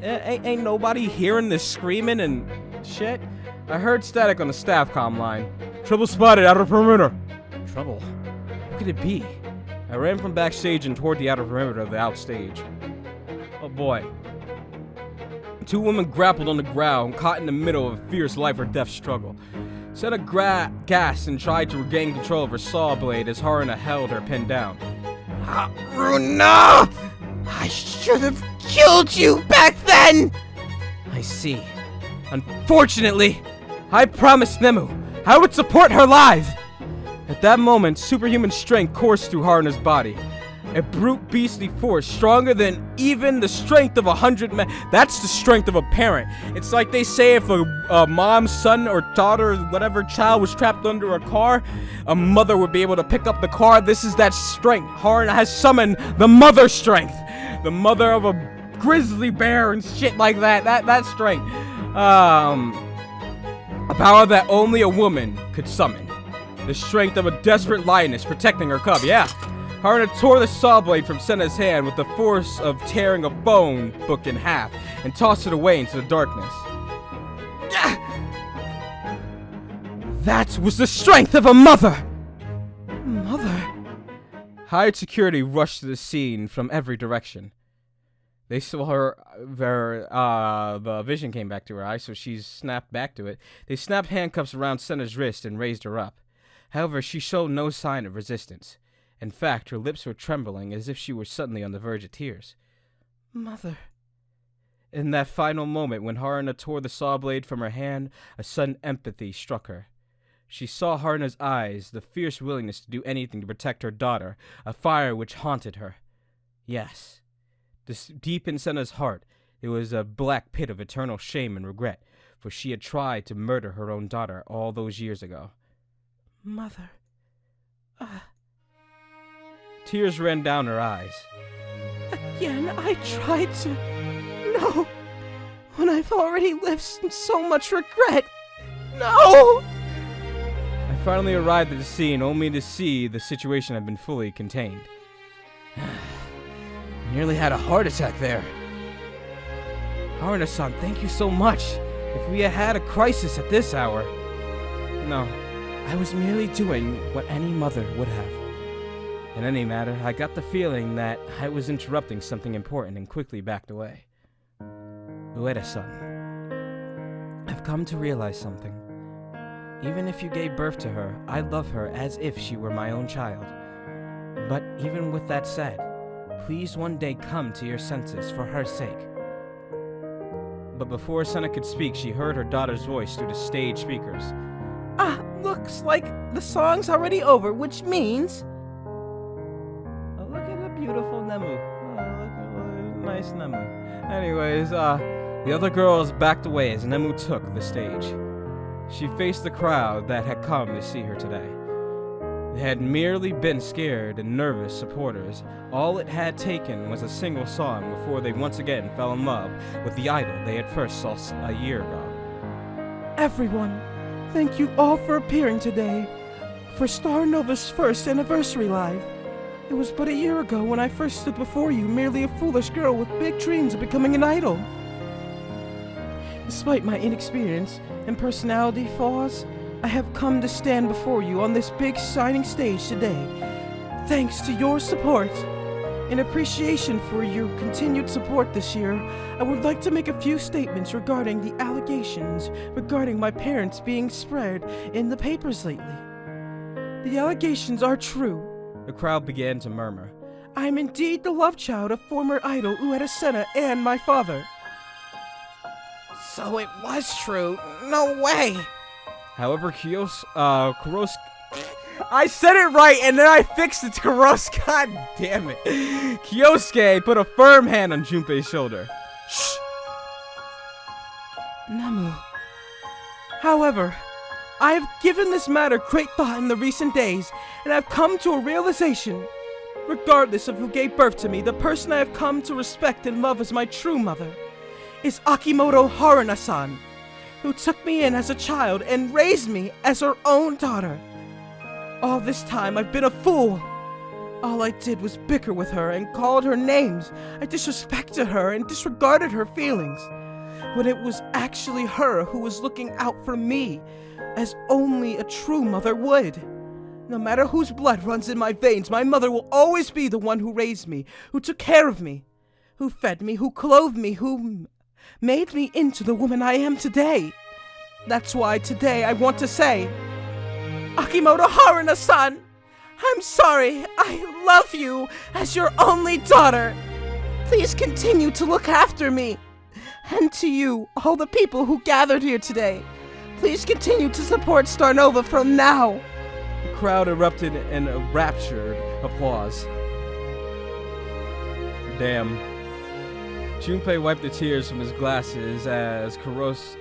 Ain't nobody hearing this screaming and shit? I heard static on the staff comm line. Trouble spotted, outer perimeter. Trouble? What could it be? I ran from backstage and toward the outer perimeter of the outstage. Oh boy. Two women grappled on the ground, caught in the middle of a fierce life or death struggle. Senna gasped and tried to regain control of her saw blade as Haruna held her pinned down. Haruna! I should have killed you back then! I see. Unfortunately, I promised Nemu I would support her live. At that moment, superhuman strength coursed through Haruna's body. A brute beastly force stronger than even the strength of 100 men. That's the strength of a parent. It's like they say if a mom's son or daughter, whatever child was trapped under a car, a mother would be able to pick up the car. This is that strength. Haruna has summoned the mother strength. The mother of a grizzly bear and shit like that. That strength. A power that only a woman could summon. The strength of a desperate lioness protecting her cub. Yeah. Haruna tore the saw blade from Senna's hand with the force of tearing a phone book in half and tossed it away into the darkness. That was the strength of a mother! Mother? Hired security rushed to the scene from every direction. They saw her, the vision came back to her eyes, so she snapped back to it. They snapped handcuffs around Senna's wrist and raised her up. However, she showed no sign of resistance. In fact, her lips were trembling as if she were suddenly on the verge of tears. Mother. In that final moment, when Haruna tore the saw blade from her hand, a sudden empathy struck her. She saw Haruna's eyes, the fierce willingness to do anything to protect her daughter, a fire which haunted her. Yes, deep in Senna's heart, it was a black pit of eternal shame and regret, for she had tried to murder her own daughter all those years ago. Mother. Tears ran down her eyes. Again, I tried to... No! When I've already lived in so much regret! No! I finally arrived at the scene only to see the situation had been fully contained. Nearly had a heart attack there. Haruna-san, thank you so much. If we had had a crisis at this hour... No, I was merely doing what any mother would have. In any matter, I got the feeling that I was interrupting something important and quickly backed away. Ueda-san, I've come to realize something. Even if you gave birth to her, I love her as if she were my own child. But even with that said, please one day come to your senses for her sake. But before Senna could speak, she heard her daughter's voice through the stage speakers. Looks like the song's already over, which means... Oh, look at the beautiful Nemu. Oh, look at nice Nemu. Anyways, the other girls backed away as Nemu took the stage. She faced the crowd that had come to see her today. They had merely been scared and nervous supporters. All it had taken was a single song before they once again fell in love with the idol they had first saw a year ago. Everyone, thank you all for appearing today for Starnova's first anniversary live. It was but a year ago when I first stood before you, merely a foolish girl with big dreams of becoming an idol. Despite my inexperience and personality flaws, I have come to stand before you on this big shining stage today. Thanks to your support. In appreciation for your continued support this year, I would like to make a few statements regarding the allegations regarding my parents being spread in the papers lately. The allegations are true. The crowd began to murmur. I am indeed the love child of former idol Ueda and my father. So it was true. No way. However, Kuros... I said it right, and then I fixed it to Kuros. God damn it. Kyosuke put a firm hand on Junpei's shoulder. Shh. Nemu. However, I have given this matter great thought in the recent days, and I've come to a realization. Regardless of who gave birth to me, the person I have come to respect and love as my true mother is Akimoto Haruna-san, who took me in as a child and raised me as her own daughter. All this time, I've been a fool. All I did was bicker with her and called her names. I disrespected her and disregarded her feelings, when it was actually her who was looking out for me, as only a true mother would. No matter whose blood runs in my veins, my mother will always be the one who raised me, who took care of me, who fed me, who clothed me, who made me into the woman I am today. That's why today I want to say, Akimoto Haruna-san, I'm sorry. I love you as your only daughter. Please continue to look after me. And to you, all the people who gathered here today, please continue to support Starnova from now. The crowd erupted in a raptured applause. Damn. Junpei wiped the tears from his glasses as Kuros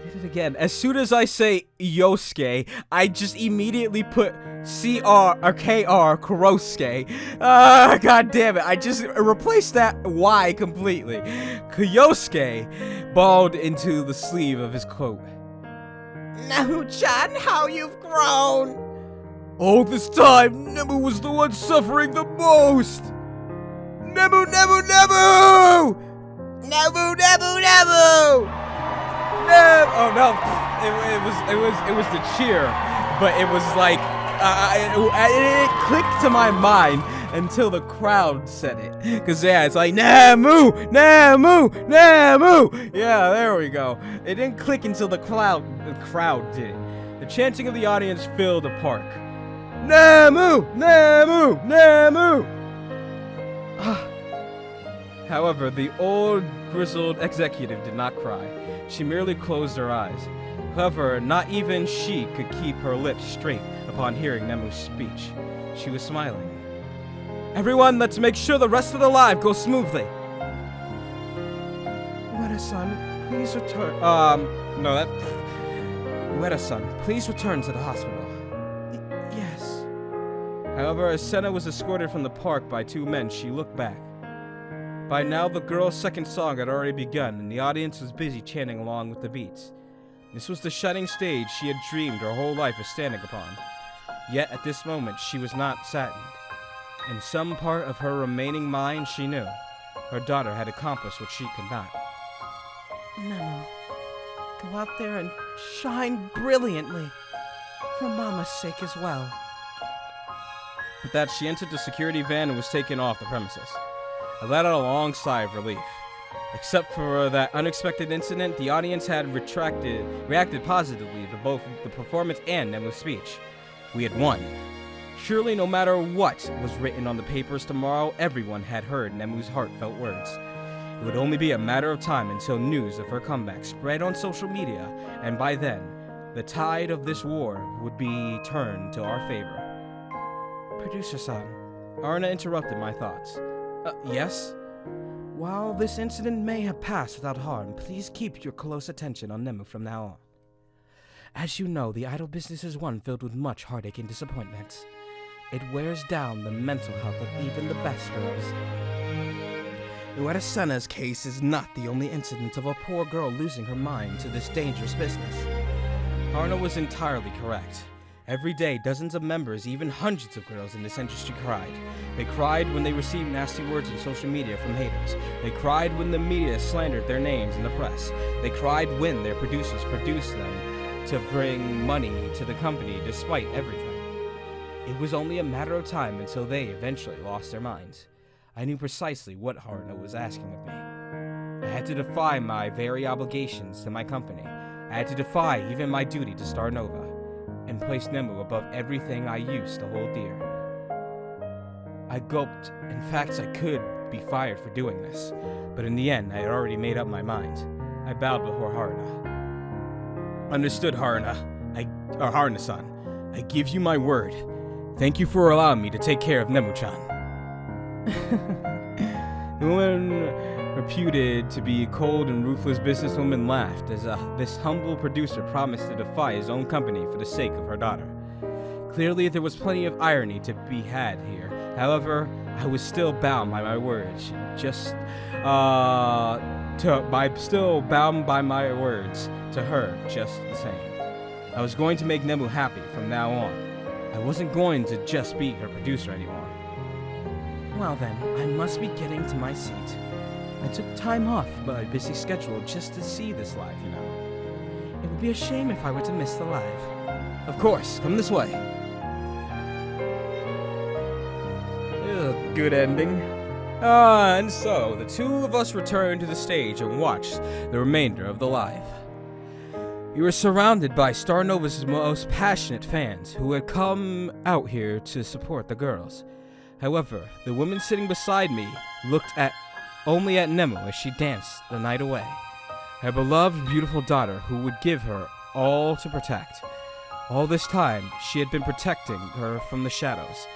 did it again. As soon as I say Yosuke, I just immediately put CR or KR Kurosuke. God damn it. I just replaced that Y completely. Kyosuke balled into the sleeve of his coat. Nemu-chan, how you've grown! All this time, Nemu was the one suffering the most! Nemu, Nemu, Nemu! Nemu, Nemu, Nemu! Oh no! It was the cheer, but it was like it clicked to my mind until the crowd said it. Cause yeah, it's like Nemu, Nemu, Nemu. Yeah, there we go. It didn't click until the crowd did. The chanting of the audience filled the park. Nemu, Nemu, Nemu. However, the old grizzled executive did not cry. She merely closed her eyes. However, not even she could keep her lips straight upon hearing Nemu's speech. She was smiling. Everyone, let's make sure the rest of the live goes smoothly. Ueda-san, please return. Ueda-san, please return to the hospital. Yes. However, as Senna was escorted from the park by two men, she looked back. By now, the girl's second song had already begun, and the audience was busy chanting along with the beats. This was the shining stage she had dreamed her whole life of standing upon. Yet, at this moment, she was not saddened. In some part of her remaining mind, she knew her daughter had accomplished what she could not. Nemu, go out there and shine brilliantly, for Mama's sake as well. With that, she entered the security van and was taken off the premises. I let out a long sigh of relief. Except for that unexpected incident, the audience had reacted positively to both the performance and Nemu's speech. We had won. Surely no matter what was written on the papers tomorrow, everyone had heard Nemu's heartfelt words. It would only be a matter of time until news of her comeback spread on social media, and by then, the tide of this war would be turned to our favor. Producer-san, Arna interrupted my thoughts. Yes? while this incident may have passed without harm, please keep your close attention on Nemu from now on. As you know, the idol business is one filled with much heartache and disappointment. It wears down the mental health of even the best girls. Ueda-sana's case is not the only incident of a poor girl losing her mind to this dangerous business. Arna was entirely correct. Every day, dozens of members, even hundreds of girls in this industry cried. They cried when they received nasty words on social media from haters. They cried when the media slandered their names in the press. They cried when their producers produced them to bring money to the company despite everything. It was only a matter of time until they eventually lost their minds. I knew precisely what Arna was asking of me. I had to defy my very obligations to my company. I had to defy even my duty to Starnova, and place Nemu above everything I used to hold dear. I gulped. In fact, I could be fired for doing this, but in the end, I had already made up my mind. I bowed before Haruna. Understood, Haruna-san. I give you my word. Thank you for allowing me to take care of Nemu-chan. The woman reputed to be a cold and ruthless businesswoman laughed as this humble producer promised to defy his own company for the sake of her daughter. Clearly, there was plenty of irony to be had here. However, I was still bound by my words. Still bound by my words to her, just the same. I was going to make Nemu happy from now on. I wasn't going to just be her producer anymore. Well then, I must be getting to my seat. I took time off my busy schedule just to see this live, you know. It would be a shame if I were to miss the live. Of course, come this way. Good ending. And so, the two of us returned to the stage and watched the remainder of the live. We were surrounded by Starnova's most passionate fans who had come out here to support the girls. However, the woman sitting beside me looked only at Nemu as she danced the night away. Her beloved, beautiful daughter who would give her all to protect. All this time, she had been protecting her from the shadows.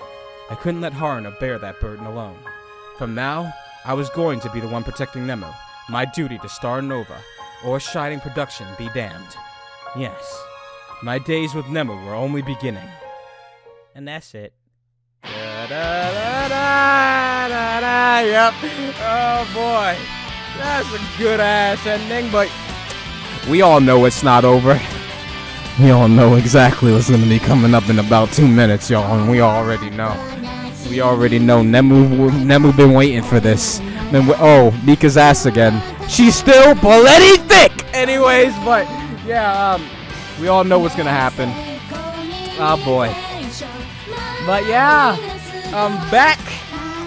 I couldn't let Haruna bear that burden alone. From now, I was going to be the one protecting Nemu. My duty to Starnova, or Shining Production be damned. Yes, my days with Nemu were only beginning. And that's it. Yep. Oh boy. That's a good ass ending, but we all know it's not over. We all know exactly what's gonna be coming up in about 2 minutes, y'all, and we already know. We already know Nemu been waiting for this. Mika's ass again. She's still bloody thick! Anyways, but yeah, we all know what's gonna happen. Oh boy. But yeah, I'm back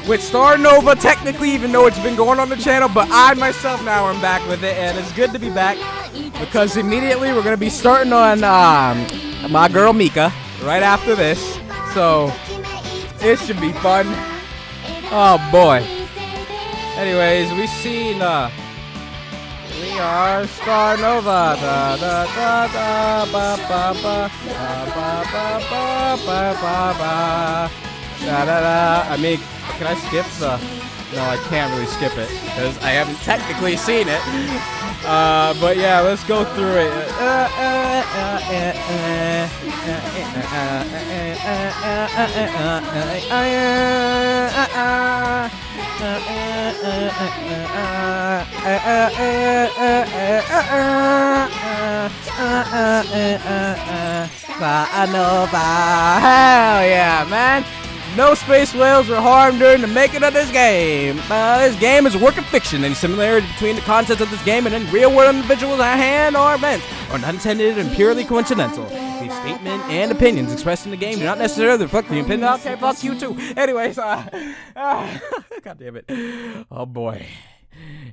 with Starnova, technically, even though it's been going on the channel, but I myself now am back with it, and it's good to be back, because immediately we're going to be starting on my girl Mika, right after this, so it should be fun. Oh boy. Anyways, we are Starnova. Da da da da ba ba ba ba ba ba ba ba. Da da da. I mean, can I skip the? No, I can't really skip it because I haven't technically seen it. But yeah, let's go through it. Hell yeah, man. No space whales were harmed during the making of this game. This game is a work of fiction. Any similarity between the contents of this game and any real-world individuals at hand or events are not intended and purely coincidental. These statements and opinions expressed in the game do not necessarily reflect the opinion. Okay, fuck you too. Anyways, God damn it. Oh boy.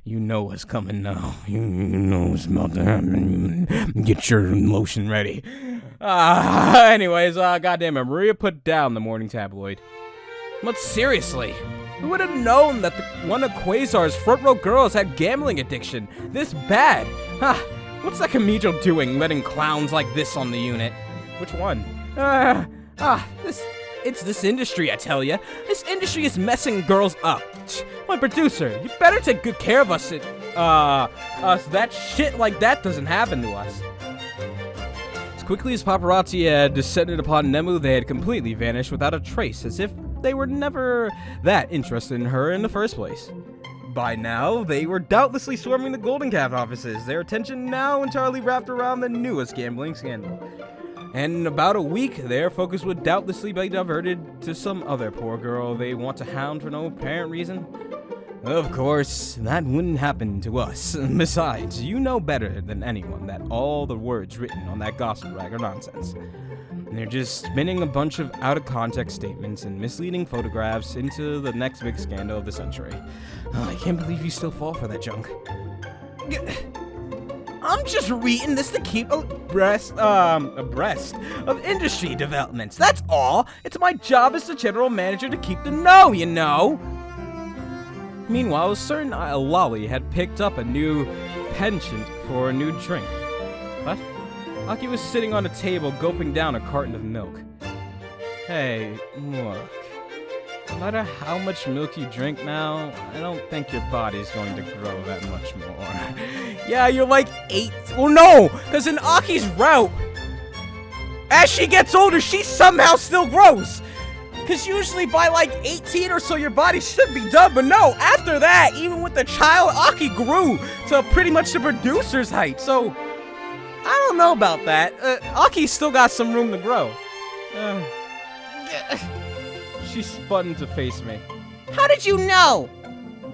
You know what's coming now. You know what's about to happen. Get your lotion ready. Anyways, goddamn it, Maria put down the morning tabloid. But seriously, Who would have known that one of Quasar's front row girls had gambling addiction this bad? What's that comedian doing, letting clowns like this on the unit? Which one? It's this industry, I tell ya. This industry is messing girls up. My producer, you better take good care of us. That shit like that doesn't happen to us. As quickly as paparazzi had descended upon Nemu, they had completely vanished without a trace, as if they were never that interested in her in the first place. By now, they were doubtlessly swarming the Golden Calf offices, their attention now entirely wrapped around the newest gambling scandal. And in about a week, their focus would doubtlessly be diverted to some other poor girl they want to hound for no apparent reason. Of course, that wouldn't happen to us. Besides, you know better than anyone that all the words written on that gossip rag are nonsense. They're just spinning a bunch of out-of-context statements and misleading photographs into the next big scandal of the century. I can't believe you still fall for that junk. I'm just reading this to keep abreast of industry developments. That's all. It's my job as the general manager to keep the know, you know. Meanwhile, a certain lolly had picked up a new penchant for a new drink. What? Aki was sitting on a table gulping down a carton of milk. Hey, look. No matter how much milk you drink now, I don't think your body's going to grow that much more. Yeah, you're like 8. Well, no, because in Aki's route, as she gets older, she somehow still grows. Because usually by like 18 or so, your body should be done. But no, after that, even with the child, Aki grew to pretty much the producer's height. So, I don't know about that. Aki's still got some room to grow. She spun to face me. How did you know?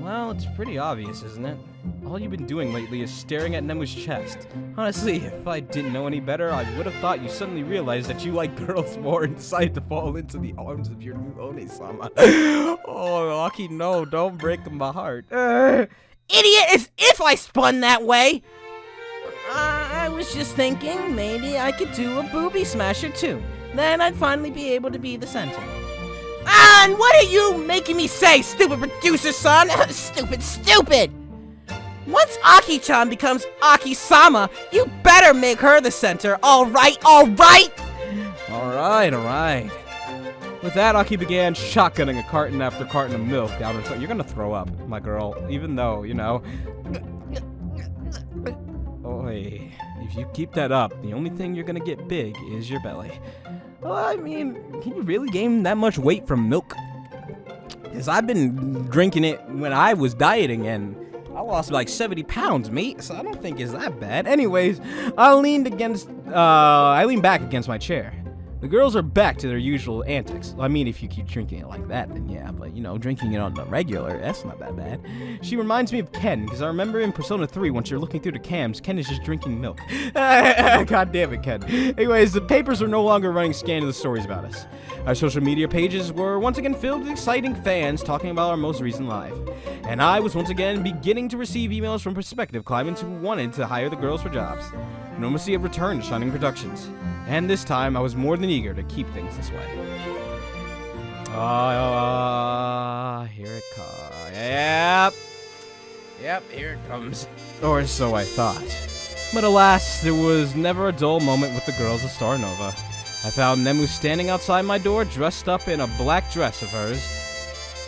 Well, it's pretty obvious, isn't it? All you've been doing lately is staring at Nemu's chest. Honestly, if I didn't know any better, I would have thought you suddenly realized that you like girls more and decided to fall into the arms of your new One-sama. Oh, Aki, no, don't break my heart. Idiot, as if I spun that way. I was just thinking maybe I could do a booby smasher too. Then I'd finally be able to be the center. And what are you making me say, stupid producer son? Stupid! Once Aki-chan becomes Aki-sama, you better make her the center, alright? Alright. With that, Aki began shotgunning a carton after carton of milk down her throat. You're gonna throw up, my girl, even though, you know. Oi, if you keep that up, the only thing you're gonna get big is your belly. Well, I mean, can you really gain that much weight from milk? Because I've been drinking it when I was dieting, and I lost like 70 pounds, mate, so I don't think it's that bad. Anyways, I leaned back against my chair. The girls are back to their usual antics. I mean, if you keep drinking it like that, then yeah, but you know, drinking it on the regular, that's not that bad. She reminds me of Ken, because I remember in Persona 3, once you're looking through the cams, Ken is just drinking milk. God damn it, Ken. Anyways, the papers are no longer running scandalous stories about us. Our social media pages were once again filled with exciting fans talking about our most recent live. And I was once again beginning to receive emails from prospective clients who wanted to hire the girls for jobs. Normalcy had returned to Shining Productions. And this time, I was more than eager to keep things this way. Here it comes. Yep, here it comes. Or so I thought. But alas, there was never a dull moment with the girls of Starnova. I found Nemu standing outside my door, dressed up in a black dress of hers.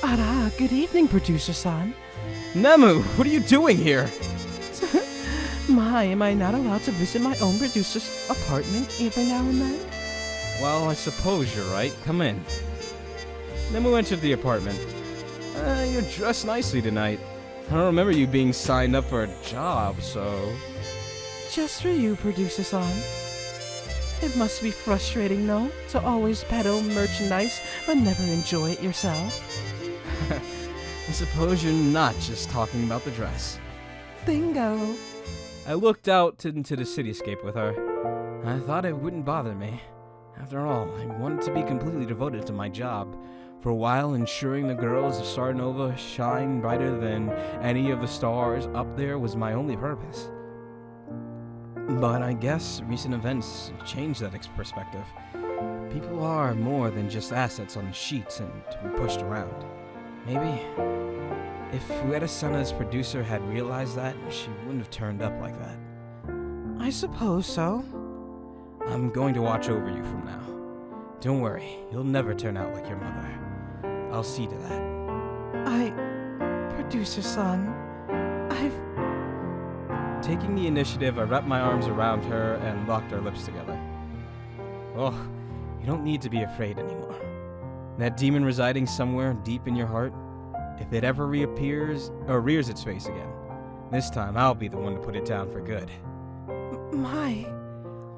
Ara, good evening, producer-san. Nemu, what are you doing here? My, am I not allowed to visit my own producer's apartment every now and then? Well, I suppose you're right. Come in. Nemu entered the apartment. You're dressed nicely tonight. I don't remember you being signed up for a job, so... Just for you, producer-san. It must be frustrating, no? To always peddle merchandise but never enjoy it yourself. I suppose you're not just talking about the dress. Bingo. I looked out into the cityscape with her. I thought it wouldn't bother me. After all, I wanted to be completely devoted to my job. For a while, ensuring the girls of Starnova shine brighter than any of the stars up there was my only purpose. But I guess recent events changed that perspective. People are more than just assets on sheets and to be pushed around. Maybe if Ueda-sana's producer had realized that, she wouldn't have turned up like that. I suppose so. I'm going to watch over you from now. Don't worry, you'll never turn out like your mother. I'll see to that. Producer-san, Taking the initiative, I wrapped my arms around her and locked our lips together. Oh, you don't need to be afraid anymore. That demon residing somewhere deep in your heart, if it ever reappears or rears its face again, this time I'll be the one to put it down for good. My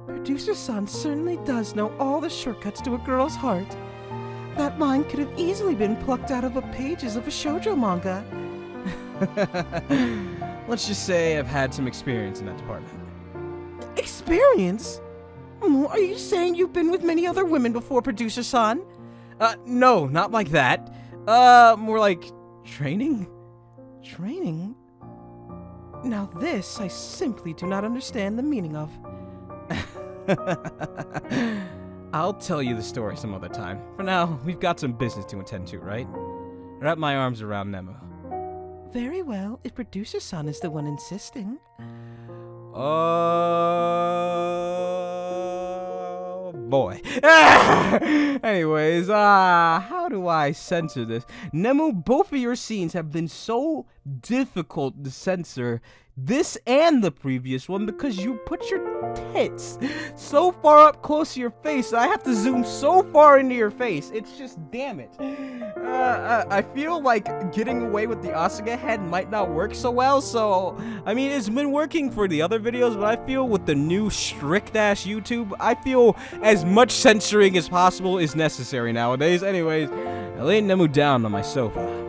Producer-san certainly does know all the shortcuts to a girl's heart. That line could have easily been plucked out of the pages of a shoujo manga. Let's just say I've had some experience in that department. Experience? Are you saying you've been with many other women before, Producer-san? No, not like that. More like training? Training? Now this I simply do not understand the meaning of. I'll tell you the story some other time. For now, we've got some business to attend to, right? Wrap my arms around Nemu. Very well, if Producer-san is the one insisting. Oh boy. Anyways, how do I censor this? Nemu, both of your scenes have been so difficult to censor, this and the previous one, because you put your tits so far up close to your face that I have to zoom so far into your face. It's just, damn it. I feel like getting away with the Asuka head might not work so well, so, I mean, it's been working for the other videos, but I feel with the new strict-ass YouTube, I feel as much censoring as possible is necessary nowadays. Anyways, I laid Nemu down on my sofa.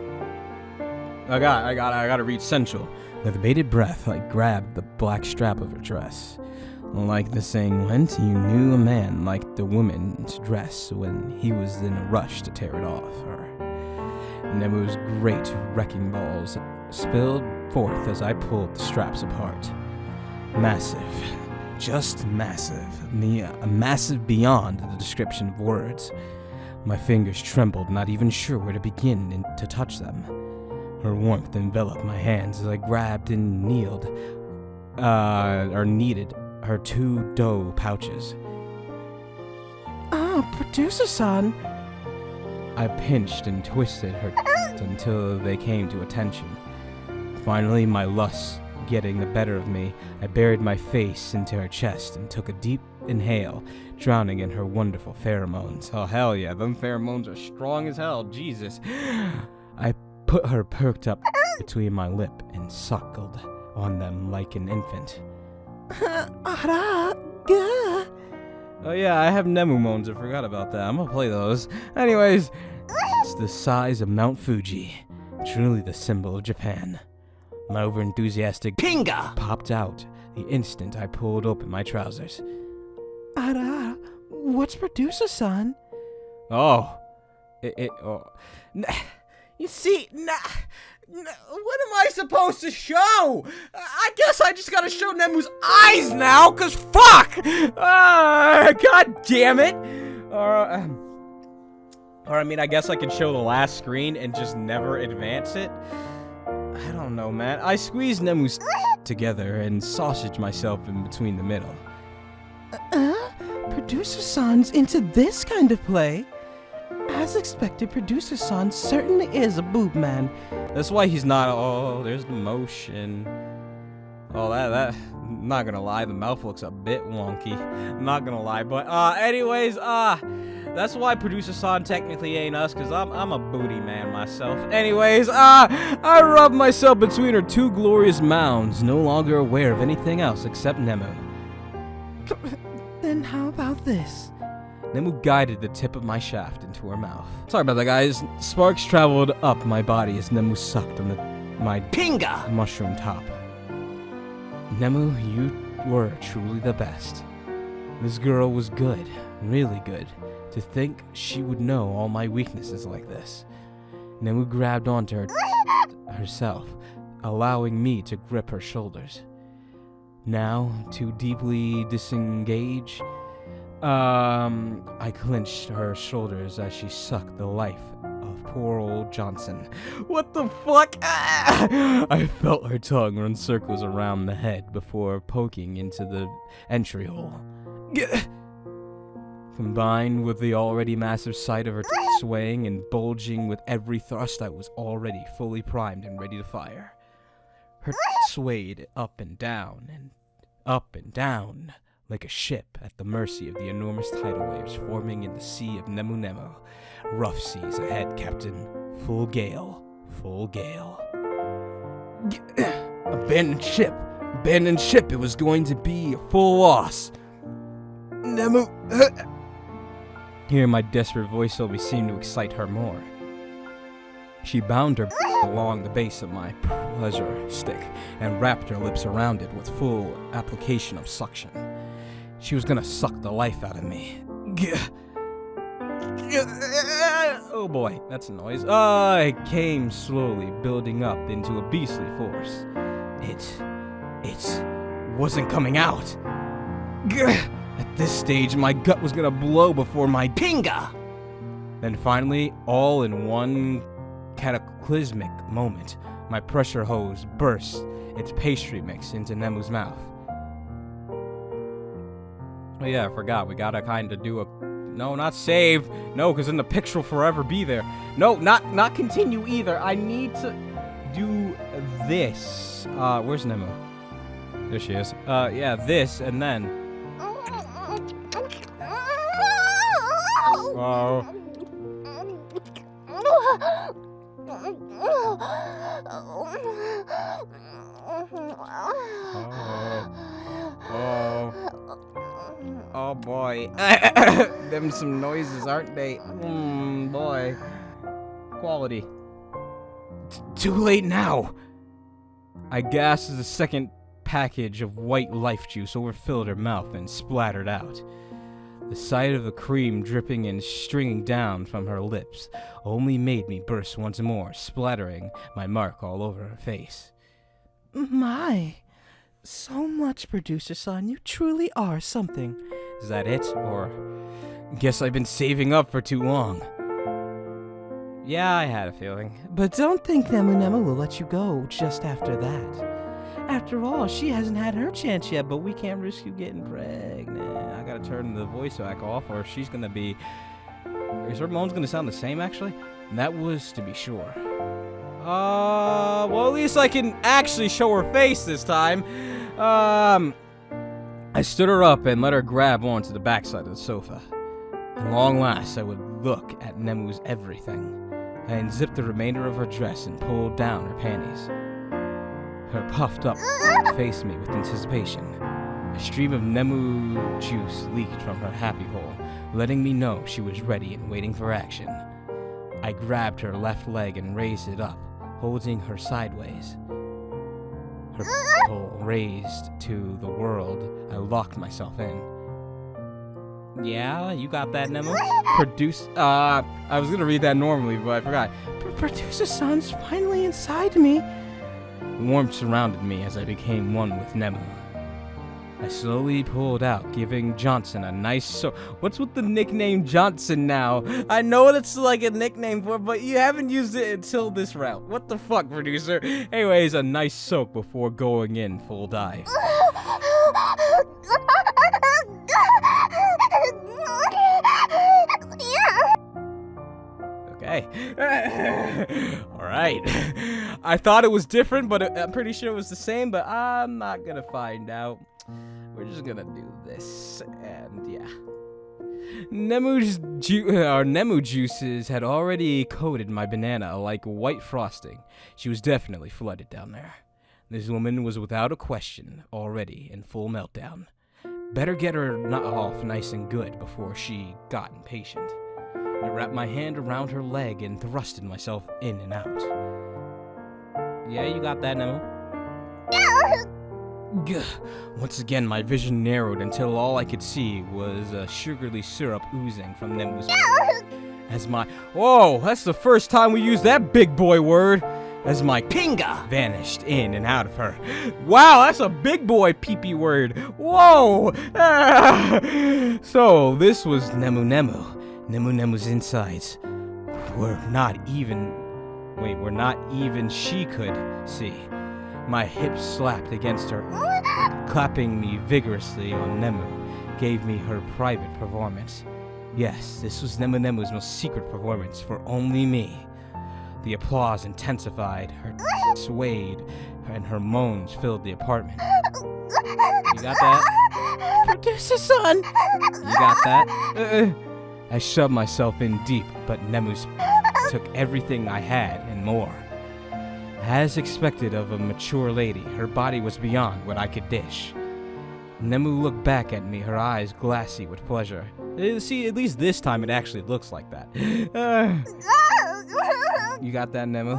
I gotta reach central. With bated breath, I grabbed the black strap of her dress. Like the saying went, you knew a man liked the woman's dress when he was in a rush to tear it off her. Nemu's great wrecking balls spilled forth as I pulled the straps apart. Massive. Just massive. Massive beyond the description of words. My fingers trembled, not even sure where to begin to touch them. Her warmth enveloped my hands as I grabbed and kneaded her two dough pouches. Producer-san. I pinched and twisted her until they came to attention. Finally, my lust getting the better of me, I buried my face into her chest and took a deep inhale, drowning in her wonderful pheromones. Oh, hell yeah, them pheromones are strong as hell, Jesus. I put her perked up between my lip and suckled on them like an infant. Oh yeah, I have Nemu moans, I forgot about that. I'm gonna play those. Anyways, it's the size of Mount Fuji, truly the symbol of Japan. My overenthusiastic Pinga popped out the instant I pulled open my trousers. What's Producer-san? You see, what am I supposed to show? I guess I just gotta show Nemu's eyes now, cause fuck! God damn it! Or I mean, I guess I can show the last screen and just never advance it. I don't know, man. I squeezed Nemu's together and sausaged myself in between the middle. Producer-san's into this kind of play? As expected, Producer-san certainly is a boob man. That's why he's not. Oh, there's the motion. Oh, that. Not gonna lie, the mouth looks a bit wonky. Not gonna lie, but anyways, that's why Producer-san technically ain't us, cause I'm a booty man myself. Anyways, I rubbed myself between her two glorious mounds, no longer aware of anything else except Nemu. Then how about this? Nemu guided the tip of my shaft into her mouth. Sorry about that, guys. Sparks traveled up my body as Nemu sucked on my Pinga mushroom top. Nemu, you were truly the best. This girl was good, really good. To think she would know all my weaknesses like this. Nemu grabbed onto her herself, allowing me to grip her shoulders. Now, to deeply disengage, I clenched her shoulders as she sucked the life of poor old Johnson. What the fuck? Ah! I felt her tongue run circles around the head before poking into the entry hole. Combined with the already massive sight of her swaying and bulging with every thrust, I was already fully primed and ready to fire. Her swayed up and down, like a ship at the mercy of the enormous tidal waves forming in the sea of Nemu. Rough seas ahead, Captain. Full gale, full gale. Abandoned ship. It was going to be a full loss. Nemu. Hearing my desperate voice only seemed to excite her more. She bound her along the base of my pleasure stick and wrapped her lips around it with full application of suction. She was gonna suck the life out of me. Oh boy, that's a noise. It came slowly building up into a beastly force. It wasn't coming out. At this stage, my gut was gonna blow before my pinga. Then finally, all in one cataclysmic moment, my pressure hose burst its pastry mix into Nemu's mouth. Oh yeah, I forgot. We gotta kinda do a... No, not save. No, because then the picture will forever be there. No, not continue either. I need to do this. Where's Nemu? There she is. Yeah, this, and then... Oh. Oh boy. Them some noises, aren't they? Boy. Quality. Too late now. I gasped as the second package of white life juice overfilled her mouth and splattered out. The sight of the cream dripping and stringing down from her lips only made me burst once more, splattering my mark all over her face. My, so much, producer son. You truly are something. Is that it? Or guess I've been saving up for too long. Yeah, I had a feeling. But don't think Nemu will let you go just after that. After all, she hasn't had her chance yet, but we can't risk you getting pregnant. I gotta turn the voice back off, or she's gonna be... Is her moans gonna sound the same, actually? And that was to be sure. Well, at least I can actually show her face this time. I stood her up and let her grab onto the backside of the sofa. At long last, I would look at Nemu's everything. I unzipped the remainder of her dress and pulled down her panties. Her puffed up faced me with anticipation. A stream of Nemu juice leaked from her happy hole, letting me know she was ready and waiting for action. I grabbed her left leg and raised it up, holding her sideways. Her hole raised to the world, I locked myself in. Yeah, you got that, Nemu? I was gonna read that normally, but I forgot. Producer son's finally inside me. Warmth surrounded me as I became one with Nemu. I slowly pulled out, giving Johnson a nice What's with the nickname Johnson now? I know that's like a nickname for it, but you haven't used it until this round. What the fuck, producer? Anyways, a nice soak before going in full dive. Okay. Alright. I thought it was different, but I'm pretty sure it was the same, but I'm not gonna find out. We're just gonna do this, and yeah. Nemu juices had already coated my banana like white frosting. She was definitely flooded down there. This woman was without a question already in full meltdown. Better get her off nice and good before she got impatient. I wrapped my hand around her leg and thrusted myself in and out. Yeah, you got that, Nemu? Gah. Once again, my vision narrowed until all I could see was sugary syrup oozing from Nemu's as my— whoa, that's the first time we used that big boy word. As my pinga vanished in and out of her. Wow, that's a big boy pee-pee word. Whoa! So, this was Nemu Nemu. Nemu Nemu's insides were not even she could see. My hips slapped against her, clapping me vigorously on Nemu, gave me her private performance. Yes, this was Nemu Nemu's most secret performance for only me. The applause intensified, her swayed, and her moans filled the apartment. You got that? Producer son! You got that? I shoved myself in deep, but Nemu's took everything I had and more. As expected of a mature lady, her body was beyond what I could dish. Nemu looked back at me, her eyes glassy with pleasure. See, at least this time it actually looks like that. You got that, Nemu?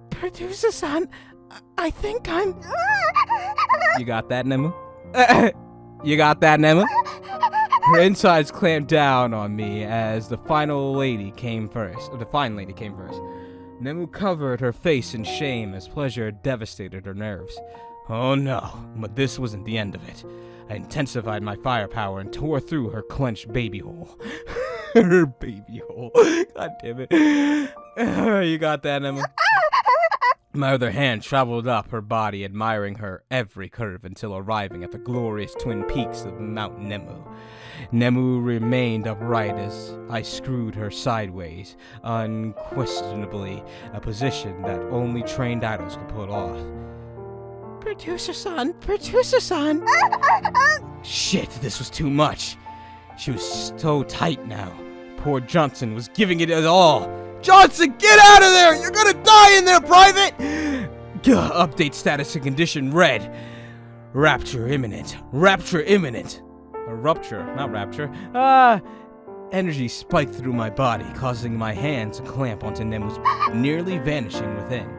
Producer son, I think I'm... You got that, Nemu? You got that, Nemu? Her insides clamped down on me as the fine lady came first. Nemu covered her face in shame as pleasure devastated her nerves. Oh no, but this wasn't the end of it. I intensified my firepower and tore through her clenched baby hole. Her baby hole. God damn it. You got that, Nemu? My other hand traveled up her body, admiring her every curve until arriving at the glorious twin peaks of Mount Nemu. Nemu remained upright as I screwed her sideways, unquestionably a position that only trained idols could pull off. Producer son, producer son! Shit, this was too much. She was so tight now. Poor Johnson was giving it his all. Johnson, get out of there! You're gonna die in there, Private! Update status and condition red. Rapture imminent. Rapture imminent. A rupture, not rapture. Energy spiked through my body, causing my hands to clamp onto Nemu's, nearly vanishing within.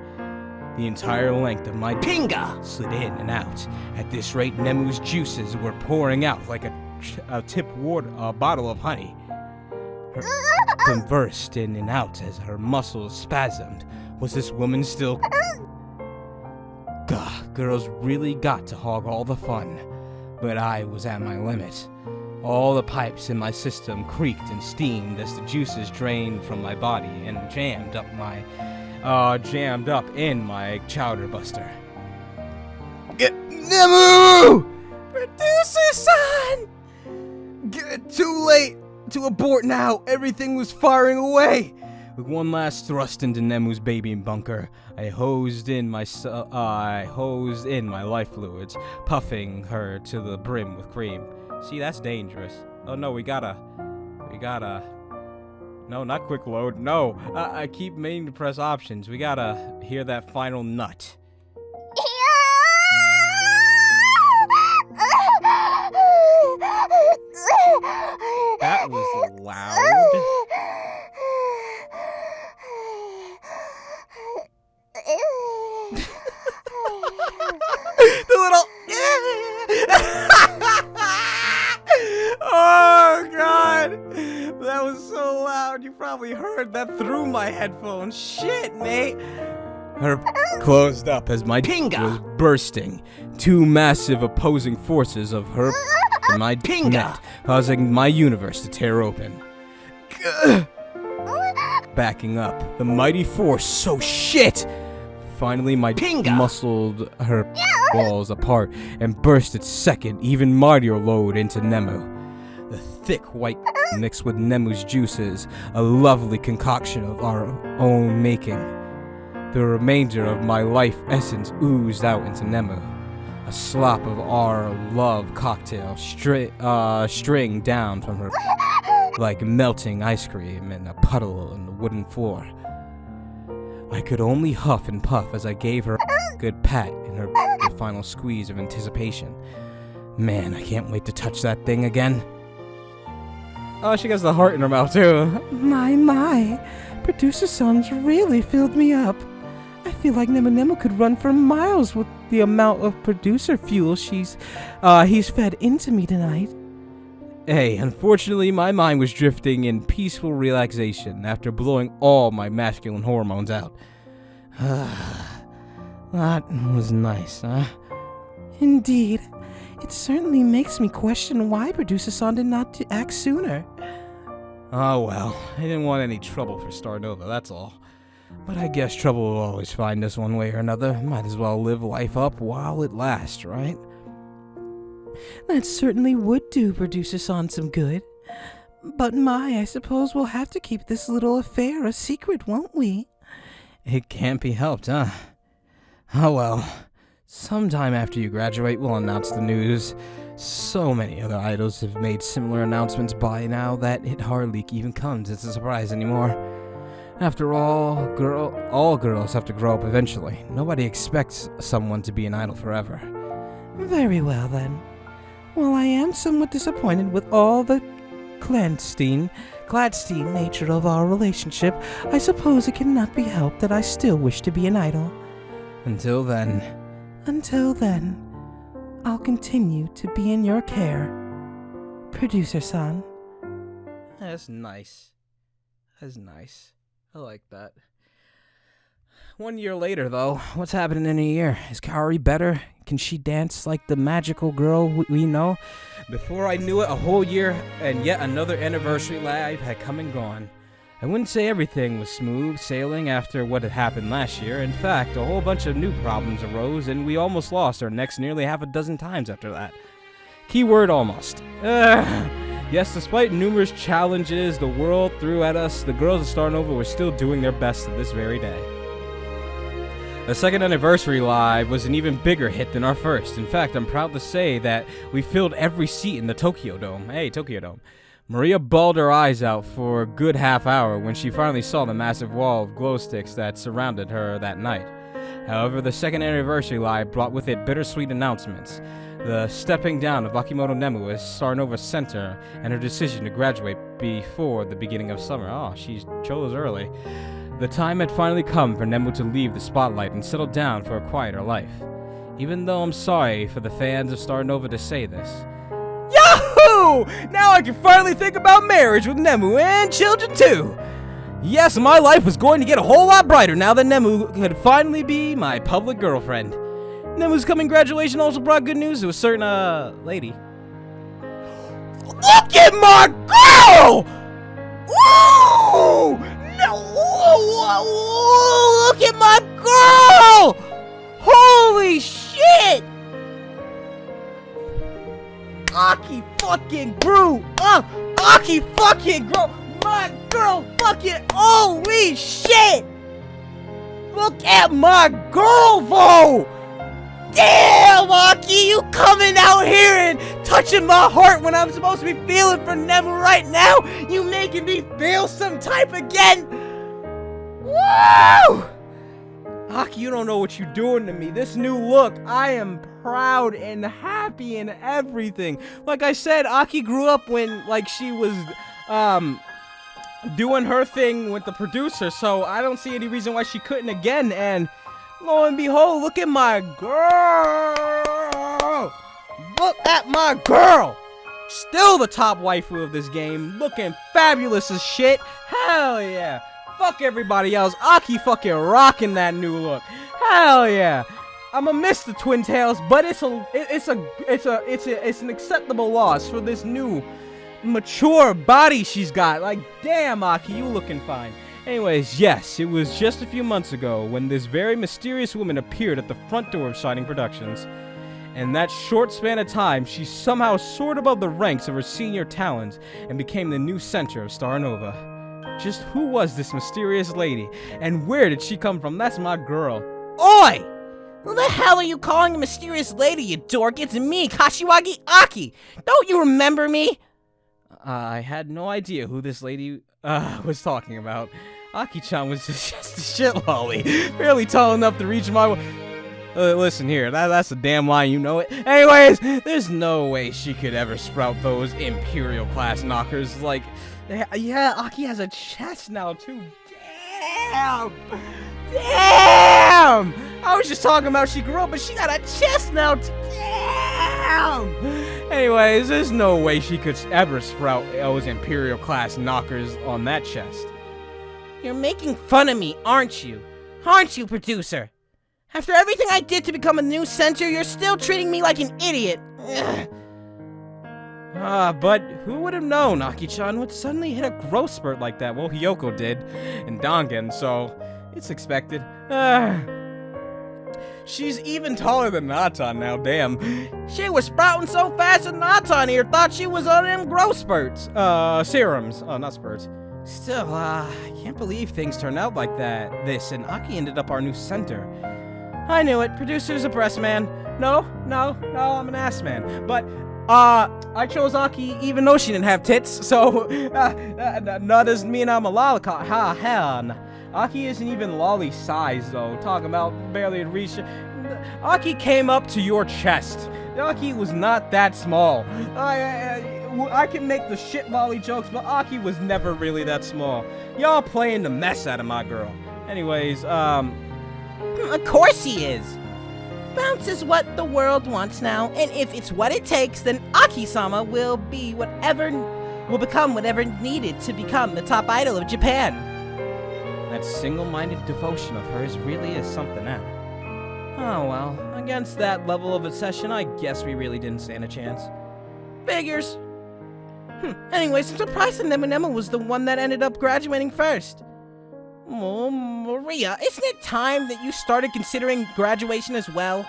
The entire length of my pinga slid in and out. At this rate, Nemu's juices were pouring out like a tipped bottle of honey. Her conversed in and out as her muscles spasmed. Was this woman still... Gah, girls really got to hog all the fun. But I was at my limit. All the pipes in my system creaked and steamed as the juices drained from my body and jammed up in my chowder buster. Nemu! Producer son! Too late to abort now. Everything was firing away. With one last thrust into Nemu's baby bunker, I hosed in my life fluids, puffing her to the brim with cream. See, that's dangerous. Oh no, we gotta. No, not quick load. No, I keep meaning to press options. We gotta hear that final nut. That was loud. The little... Oh, God. That was so loud. You probably heard that through my headphones. Shit, mate. Her closed up as my pinga was bursting. Two massive opposing forces of her and my pinga causing my universe to tear open. Backing up, the mighty force, so shit! Finally, my pinga muscled her walls apart and burst its second, even mightier load into Nemu. The thick white mixed with Nemu's juices, a lovely concoction of our own making. The remainder of my life essence oozed out into Nemu. A slop of our love cocktail string down from her like melting ice cream in a puddle on the wooden floor. I could only huff and puff as I gave her a good pat in her final squeeze of anticipation. Man, I can't wait to touch that thing again. Oh, she gets the heart in her mouth too. My, producer son's really filled me up. I feel like Nemu could run for miles with the amount of producer fuel he's fed into me tonight. Hey, unfortunately, my mind was drifting in peaceful relaxation after blowing all my masculine hormones out. That was nice, huh? Indeed. It certainly makes me question why Producer-san did not act sooner. Oh well, I didn't want any trouble for Starnova, that's all. But I guess trouble will always find us one way or another. Might as well live life up while it lasts, right? That certainly would do Producer-san some good. But I suppose we'll have to keep this little affair a secret, won't we? It can't be helped, huh? Oh well. Sometime after you graduate, we'll announce the news. So many other idols have made similar announcements by now that it hardly even comes as a surprise anymore. After all, all girls have to grow up eventually. Nobody expects someone to be an idol forever. Very well, then. While I am somewhat disappointed with all the clandestine nature of our relationship, I suppose it cannot be helped that I still wish to be an idol. Until then, I'll continue to be in your care, Producer-san. That's nice. That's nice. I like that. 1 year later, though, what's happening in a year? Is Kaori better? Can she dance like the magical girl we know? Before I knew it, a whole year and yet another anniversary live had come and gone. I wouldn't say everything was smooth sailing after what had happened last year. In fact, a whole bunch of new problems arose, and we almost lost our necks nearly half a dozen times after that. Keyword almost. Yes, despite numerous challenges the world threw at us, the girls of Starnova were still doing their best to this very day. The second anniversary live was an even bigger hit than our first. In fact, I'm proud to say that we filled every seat in the Tokyo Dome. Hey, Tokyo Dome. Maria bawled her eyes out for a good half hour when she finally saw the massive wall of glow sticks that surrounded her that night. However, the second anniversary live brought with it bittersweet announcements. The stepping down of Akimoto Nemu as Starnova's center and her decision to graduate before the beginning of summer. Oh, she chose early. The time had finally come for Nemu to leave the spotlight and settle down for a quieter life. Even though I'm sorry for the fans of Starnova to say this. Yahoo! Now I can finally think about marriage with Nemu and children too! Yes, my life was going to get a whole lot brighter now that Nemu could finally be my public girlfriend. Nemu's coming graduation also brought good news to a certain, lady. Look at my girl! Woo! No! Look at my girl! Holy shit! Aki fucking grew up! Aki fucking grew! My girl fucking holy shit! Look at my girl though! Damn, Aki, you coming out here and touching my heart when I'm supposed to be feeling for Nemu right now? You making me feel some type again? Woo! Aki, you don't know what you're doing to me. This new look, I am proud and happy and everything. Like I said, Aki grew up when, like, she was, doing her thing with the producer, so I don't see any reason why she couldn't again, and lo and behold, look at my girl! Look at my girl! Still the top waifu of this game, looking fabulous as shit. Hell yeah! Fuck everybody else. Aki fucking rocking that new look. Hell yeah! I'ma miss the twin tails, but it's an acceptable loss for this new mature body she's got. Like, damn, Aki, you looking fine. Anyways, yes, it was just a few months ago when this very mysterious woman appeared at the front door of Shining Productions. In that short span of time, she somehow soared above the ranks of her senior talents and became the new center of Starnova. Just who was this mysterious lady, and where did she come from? That's my girl. Oi! Who the hell are you calling a mysterious lady, you dork? It's me, Kashiwagi Aki. Don't you remember me? I had no idea who this lady was talking about. Aki-chan was just a shit lolly, barely tall enough to reach my... listen here, that's a damn lie, you know it. Anyways, there's no way she could ever sprout those Imperial class knockers. Like, yeah, Aki has a chest now too. Damn! Damn! Damn! I was just talking about she grew up, but she got a chest now. Damn! Anyways, there's no way she could ever sprout those Imperial class knockers on that chest. You're making fun of me, aren't you? Aren't you, producer? After everything I did to become a new center, you're still treating me like an idiot. Ugh. But who would have known Aki-chan would suddenly hit a growth spurt like that? Well, Hiyoko did, and Dongen, so it's expected. She's even taller than Natan now, damn. She was sprouting so fast that Natan here thought she was on them growth spurts. Serums. Oh, not spurts. Still, I can't believe things turned out like that. And Aki ended up our new center. I knew it. Producer's a breast man. No, I'm an ass man. But, I chose Aki even though she didn't have tits, so, that doesn't mean I'm a lollipop. Ha, hell no. Aki isn't even lolly size, though. Talking about barely reach. Aki came up to your chest. Aki was not that small. I can make the shit lolly jokes, but Aki was never really that small. Y'all playing the mess out of my girl. Anyways, Of course he is. Bounce is what the world wants now, and if it's what it takes, then Aki-sama will become whatever needed to become the top idol of Japan. that single-minded devotion of hers really is something else. Oh well, against that level of obsession, I guess we really didn't stand a chance. Figures. Anyways, I'm surprised that Nemu was the one that ended up graduating first. Oh, Maria, isn't it time that you started considering graduation as well?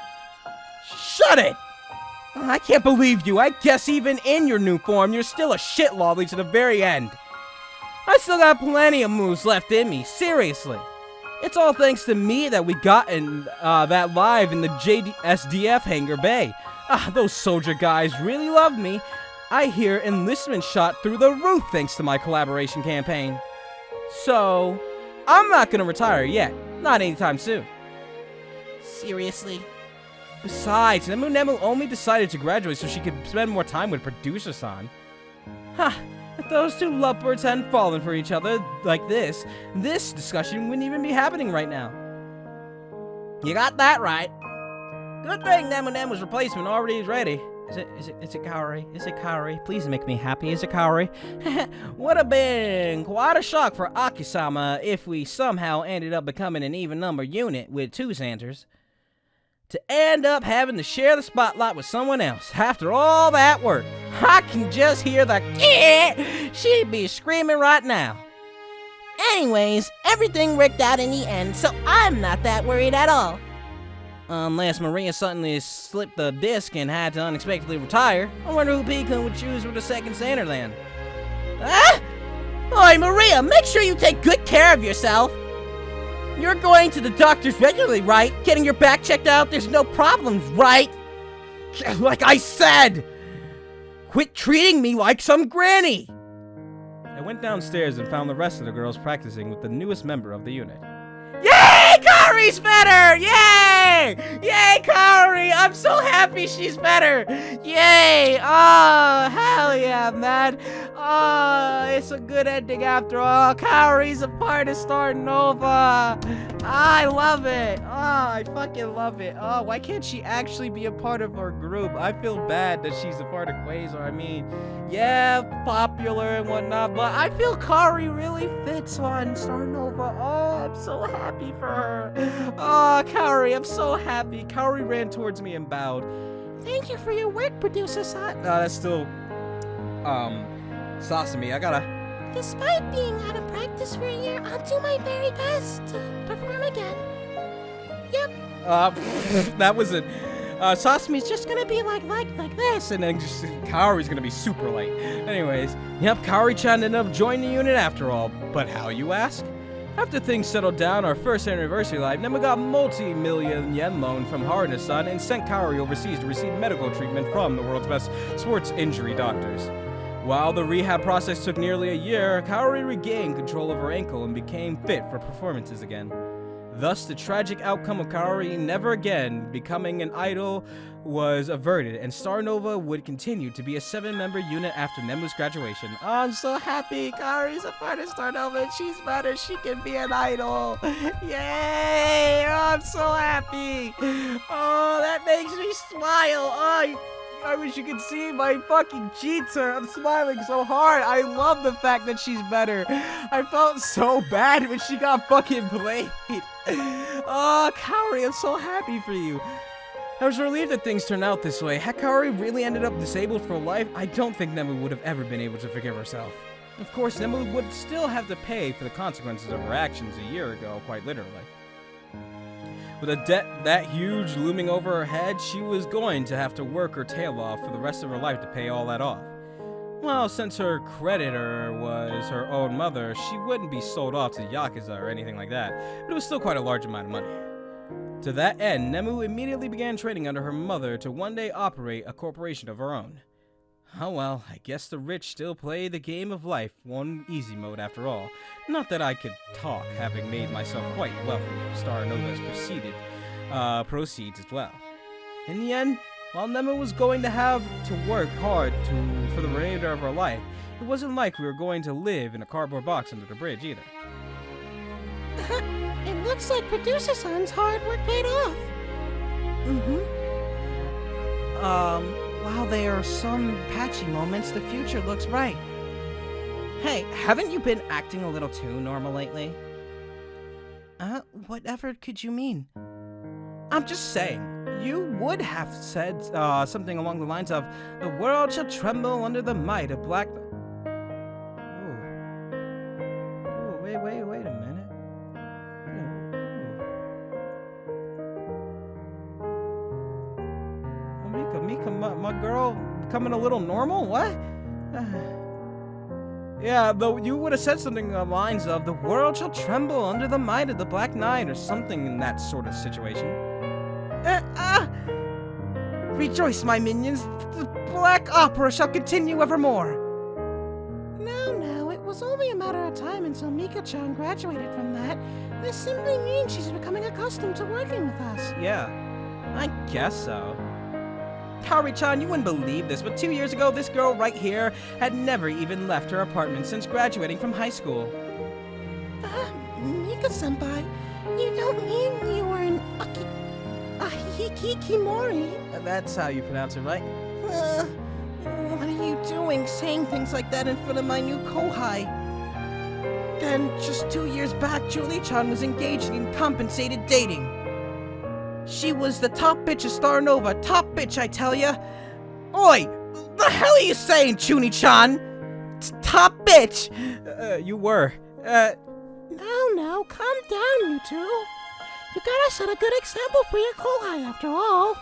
Shut it! I can't believe you. I guess even in your new form, you're still a shit lolly to the very end. I still got plenty of moves left in me, seriously. It's all thanks to me that we got in that live in the JSDF hangar bay. Those soldier guys really love me. I hear enlistment shot through the roof thanks to my collaboration campaign. So, I'm not gonna retire yet. Not anytime soon. Seriously? Besides, Nemu only decided to graduate so she could spend more time with Producer-san. If those two lovebirds hadn't fallen for each other like this discussion wouldn't even be happening right now. You got that right. Good thing Nemu's replacement already is ready. Is it Kaori? Is it Kaori? Please make me happy. Is it Kaori? Would have been quite a shock for Aki-sama if we somehow ended up becoming an even number unit with two centers. To end up having to share the spotlight with someone else after all that work. I can just hear the she'd be screaming right now. Anyways, everything worked out in the end, so I'm not that worried at all. Unless Maria suddenly slipped the disc and had to unexpectedly retire. I wonder who Pika would choose for the second center then. Oi, Maria, make sure you take good care of yourself. You're going to the doctors regularly, right? Getting your back checked out, there's no problems, right? Like I said! Quit treating me like some granny! I went downstairs and found the rest of the girls practicing with the newest member of the unit. Yay! Kaori's better! Yay! Yay, Kaori! I'm so happy she's better! Yay! Oh, hell yeah, man! Oh, it's a good ending after all. Kaori's a part of Starnova! I love it! Oh, I fucking love it. Oh, why can't she actually be a part of our group? I feel bad that she's a part of Quasar. I mean, yeah, popular and whatnot, but I feel Kaori really fits on Starnova. Oh, I'm so happy for her. Oh, Kaori, I'm so happy. Kaori ran towards me and bowed. Thank you for your work, Producer-san. No, that's still, Sasami. I gotta... Despite being out of practice for a year, I'll do my very best to perform again. Yep. That was it. Sasami's just gonna be like this, and then just Kaori's gonna be super late. Anyways, yep, Kaori-chan ended up joining the unit after all. But how, you ask? After things settled down, our first anniversary live, Nemu got multi-million yen loan from Haruna-san and sent Kaori overseas to receive medical treatment from the world's best sports injury doctors. While the rehab process took nearly a year, Kaori regained control of her ankle and became fit for performances again. Thus, the tragic outcome of Kaori never again becoming an idol was averted, and Starnova would continue to be a 7-member unit after Nemu's graduation. Oh, I'm so happy. Kaori's a part of Starnova and she's better. She can be an idol. Yay! Oh, I'm so happy. Oh, that makes me smile. Oh, I wish you could see my fucking cheeks. I'm smiling so hard. I love the fact that she's better. I felt so bad when she got fucking played. Oh, Kaori, I'm so happy for you. I was relieved that things turned out this way. Had Kaori really ended up disabled for life, I don't think Nemu would have ever been able to forgive herself. Of course, Nemu would still have to pay for the consequences of her actions a year ago, quite literally. With a debt that huge looming over her head, she was going to have to work her tail off for the rest of her life to pay all that off. Well, since her creditor was her own mother, she wouldn't be sold off to Yakuza or anything like that, but it was still quite a large amount of money. To that end, Nemu immediately began training under her mother to one day operate a corporation of her own. Oh well, I guess the rich still play the game of life on easy mode after all. Not that I could talk, having made myself quite wealthy from Starnova's proceeds as well. In the end, while Nemu was going to have to work hard for the remainder of her life, it wasn't like we were going to live in a cardboard box under the bridge either. It looks like Producer-san's hard work paid off. While there are some patchy moments, the future looks bright. Hey, haven't you been acting a little too normal lately? Whatever could you mean? I'm just saying, you would have said something along the lines of, "The world shall tremble under the might of black..." Oh, wait a minute. Mika, my girl becoming a little normal? What? Yeah, though you would have said something along the lines of, "The world shall tremble under the might of the Black Knight," or something in that sort of situation. Rejoice, my minions! The Black Opera shall continue evermore! No, it was only a matter of time until Mika-chan graduated from that. This simply means she's becoming accustomed to working with us. Yeah, I guess so. Kaori-chan, you wouldn't believe this, but 2 years ago, this girl right here had never even left her apartment since graduating from high school. Mika-senpai, you don't mean you were an Hikikimori? That's how you pronounce it, right? What are you doing saying things like that in front of my new kohai? Then, just 2 years back, Julie-chan was engaged in compensated dating. She was the top bitch of Starnova. Top bitch, I tell ya. Oi! The hell are you saying, Chuni-chan? Top bitch! You were. Now, calm down, you two. You gotta set a good example for your kohai, after all.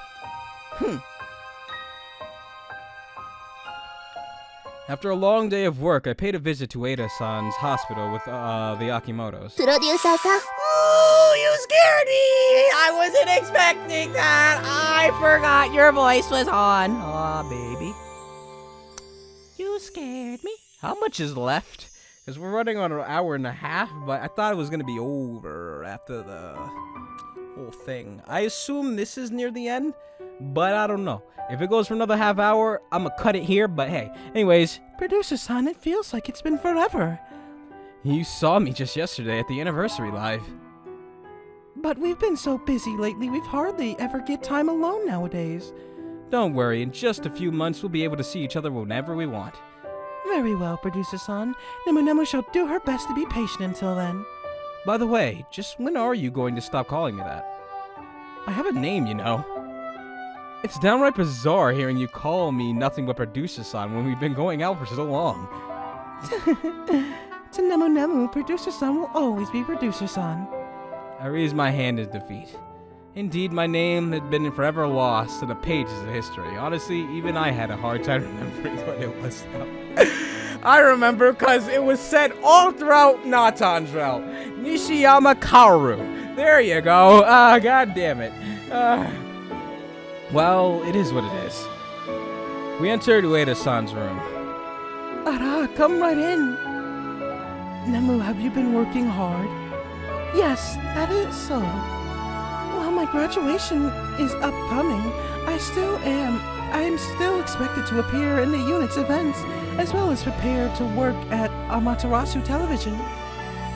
After a long day of work, I paid a visit to Ada-san's hospital with the Akimotos. プロデューサーさん Oh, you scared me! I wasn't expecting that! I forgot your voice was on. Aw, baby. You scared me. How much is left? Because we're running on an hour and a half, but I thought it was going to be over after the whole thing. I assume this is near the end, but I don't know. If it goes for another half hour, I'm going to cut it here, but hey. Anyways, Producer-san, it feels like it's been forever. you saw me just yesterday at the anniversary live. But we've been so busy lately, we've hardly ever get time alone nowadays. Don't worry, in just a few months, we'll be able to see each other whenever we want. Very well, Producer-san. Nemu shall do her best to be patient until then. By the way, just when are you going to stop calling me that? I have a name, you know. It's downright bizarre hearing you call me nothing but Producer-san when we've been going out for so long. To Nemu, Producer-san will always be Producer-san. I raise my hand in defeat. Indeed, my name had been forever lost to the pages of history. Honestly, even I had a hard time remembering what it was now. I remember because it was said all throughout Natan's realm. Nishiyama Kaoru. There you go. God damn it. Well, it is what it is. We entered Ueda-san's room. Ara, come right in. Nemu, have you been working hard? Yes, that is so. While my graduation is upcoming, I am still expected to appear in the unit's events, as well as prepared to work at Amaterasu Television.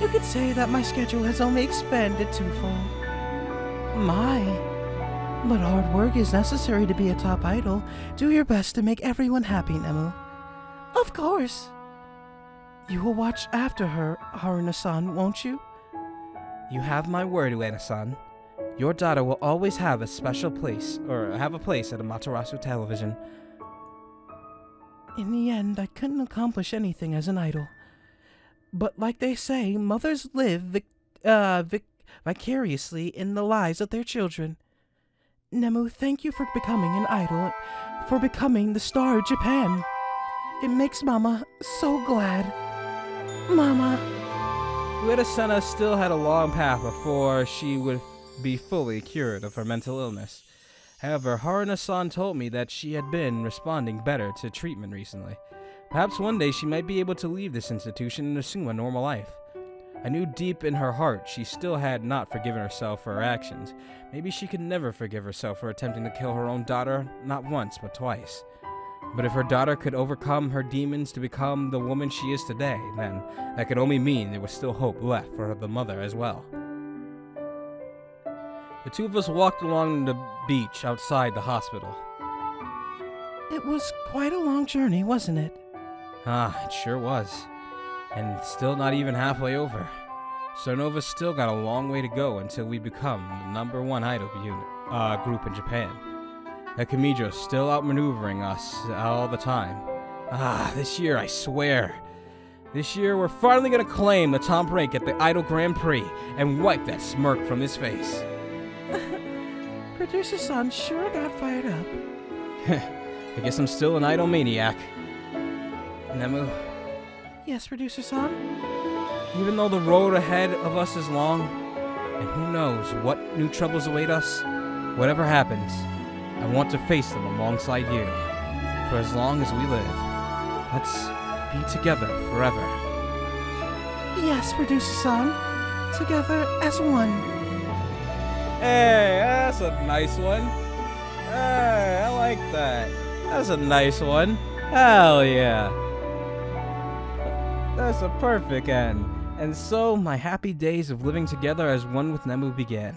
You could say that my schedule has only expanded twofold. My. But hard work is necessary to be a top idol. Do your best to make everyone happy, Nemu. Of course. You will watch after her, Haruna-san, won't you? You have my word, Uena-san. Your daughter will always have a special place, or have a place at Amaterasu Television. In the end, I couldn't accomplish anything as an idol. But like they say, mothers live vicariously in the lives of their children. Nemu, thank you for becoming an idol, for becoming the star of Japan. It makes Mama so glad. Mama. Ueda-sana still had a long path before she would be fully cured of her mental illness. However, Haruna-san told me that she had been responding better to treatment recently. Perhaps one day she might be able to leave this institution and assume a normal life. I knew deep in her heart she still had not forgiven herself for her actions. Maybe she could never forgive herself for attempting to kill her own daughter, not once, but twice. But if her daughter could overcome her demons to become the woman she is today, then that could only mean there was still hope left for the mother as well. The two of us walked along the beach outside the hospital. It was quite a long journey, wasn't it? It sure was. And still not even halfway over. Starnova's still got a long way to go until we become the #1 idol group in Japan. Nakamijo's still outmaneuvering us all the time. This year, I swear. This year, we're finally gonna claim the top rank at the Idol Grand Prix and wipe that smirk from his face. Producer-san sure got fired up. I guess I'm still an idol maniac. Nemu, Yes, Producer-san? even though the road ahead of us is long, and who knows what new troubles await us, whatever happens, I want to face them alongside you. For as long as we live, let's be together forever. Yes, Producer-san. Together as one. Hey, that's a nice one. Hey, I like that. That's a nice one. Hell yeah. That's a perfect end. And so, my happy days of living together as one with Nemu began.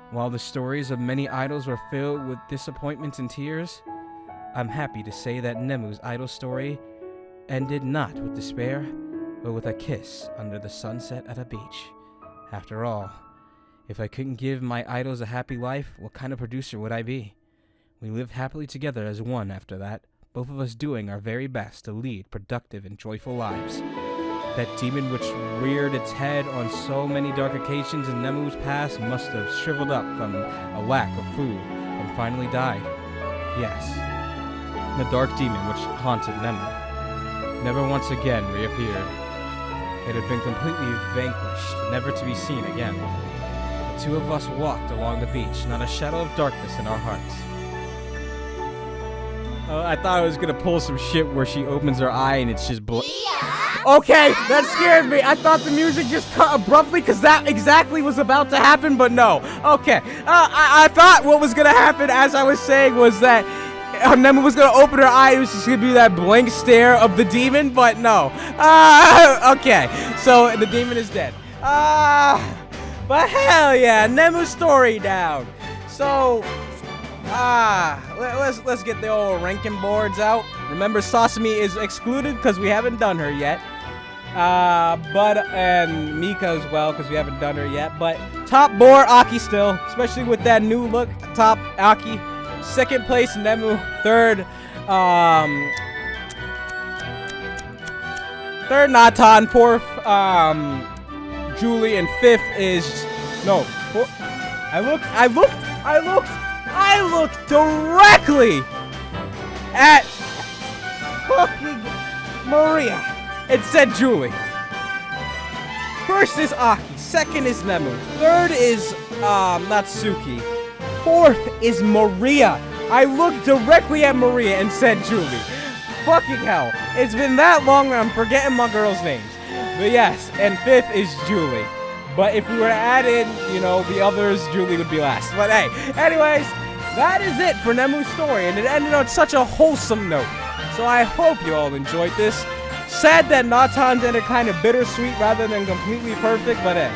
While the stories of many idols were filled with disappointments and tears, I'm happy to say that Nemu's idol story ended not with despair, but with a kiss under the sunset at a beach. After all, if I couldn't give my idols a happy life, what kind of producer would I be? We lived happily together as one after that, both of us doing our very best to lead productive and joyful lives. That demon which reared its head on so many dark occasions in Nemu's past must have shriveled up from a lack of food and finally died. Yes, the dark demon which haunted Nemu never once again reappeared. It had been completely vanquished, never to be seen again. The two of us walked along the beach, not a shadow of darkness in our hearts. I thought I was gonna pull some shit where she opens her eye and it's just Okay, that scared me. I thought the music just cut abruptly because that exactly was about to happen, but no. Okay, I thought what was gonna happen, as I was saying, was that Nemu was gonna open her eye. It was just gonna be that blank stare of the demon, but no. Okay, so the demon is dead. But hell yeah, Nemu's story down. So, let's get the old ranking boards out. Remember, Sasami is excluded because we haven't done her yet. And Mika as well because we haven't done her yet. But top board, Aki still, especially with that new look. Top, Aki. Second place, Nemu. Third, Natan. Fourth, Julie. And fifth is, no, fourth. I looked directly at fucking Maria. It said Julie. First is Aki. Second is Nemu. Third is Natsuki. Fourth is Maria. I looked directly at Maria and said Julie. Fucking hell. It's been that long that I'm forgetting my girls' names. But yes, and fifth is Julie. But if we were to add in, you know, the others, Julie would be last. But hey, anyways, that is it for Nemu's story, and it ended on such a wholesome note. So I hope you all enjoyed this. Sad that Natan's ended kind of bittersweet rather than completely perfect, but hey.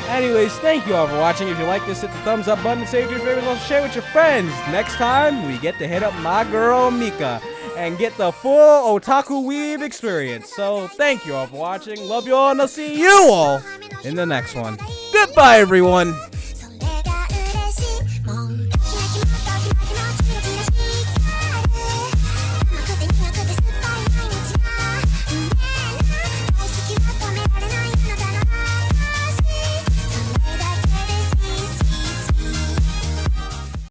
Anyways, thank you all for watching. If you like this, hit the thumbs up button, save your favorites, and share with your friends. Next time, we get to hit up my girl Mika and get the full Otaku Weeb experience. So thank you all for watching. Love you all, and I'll see you all in the next one. Goodbye, everyone.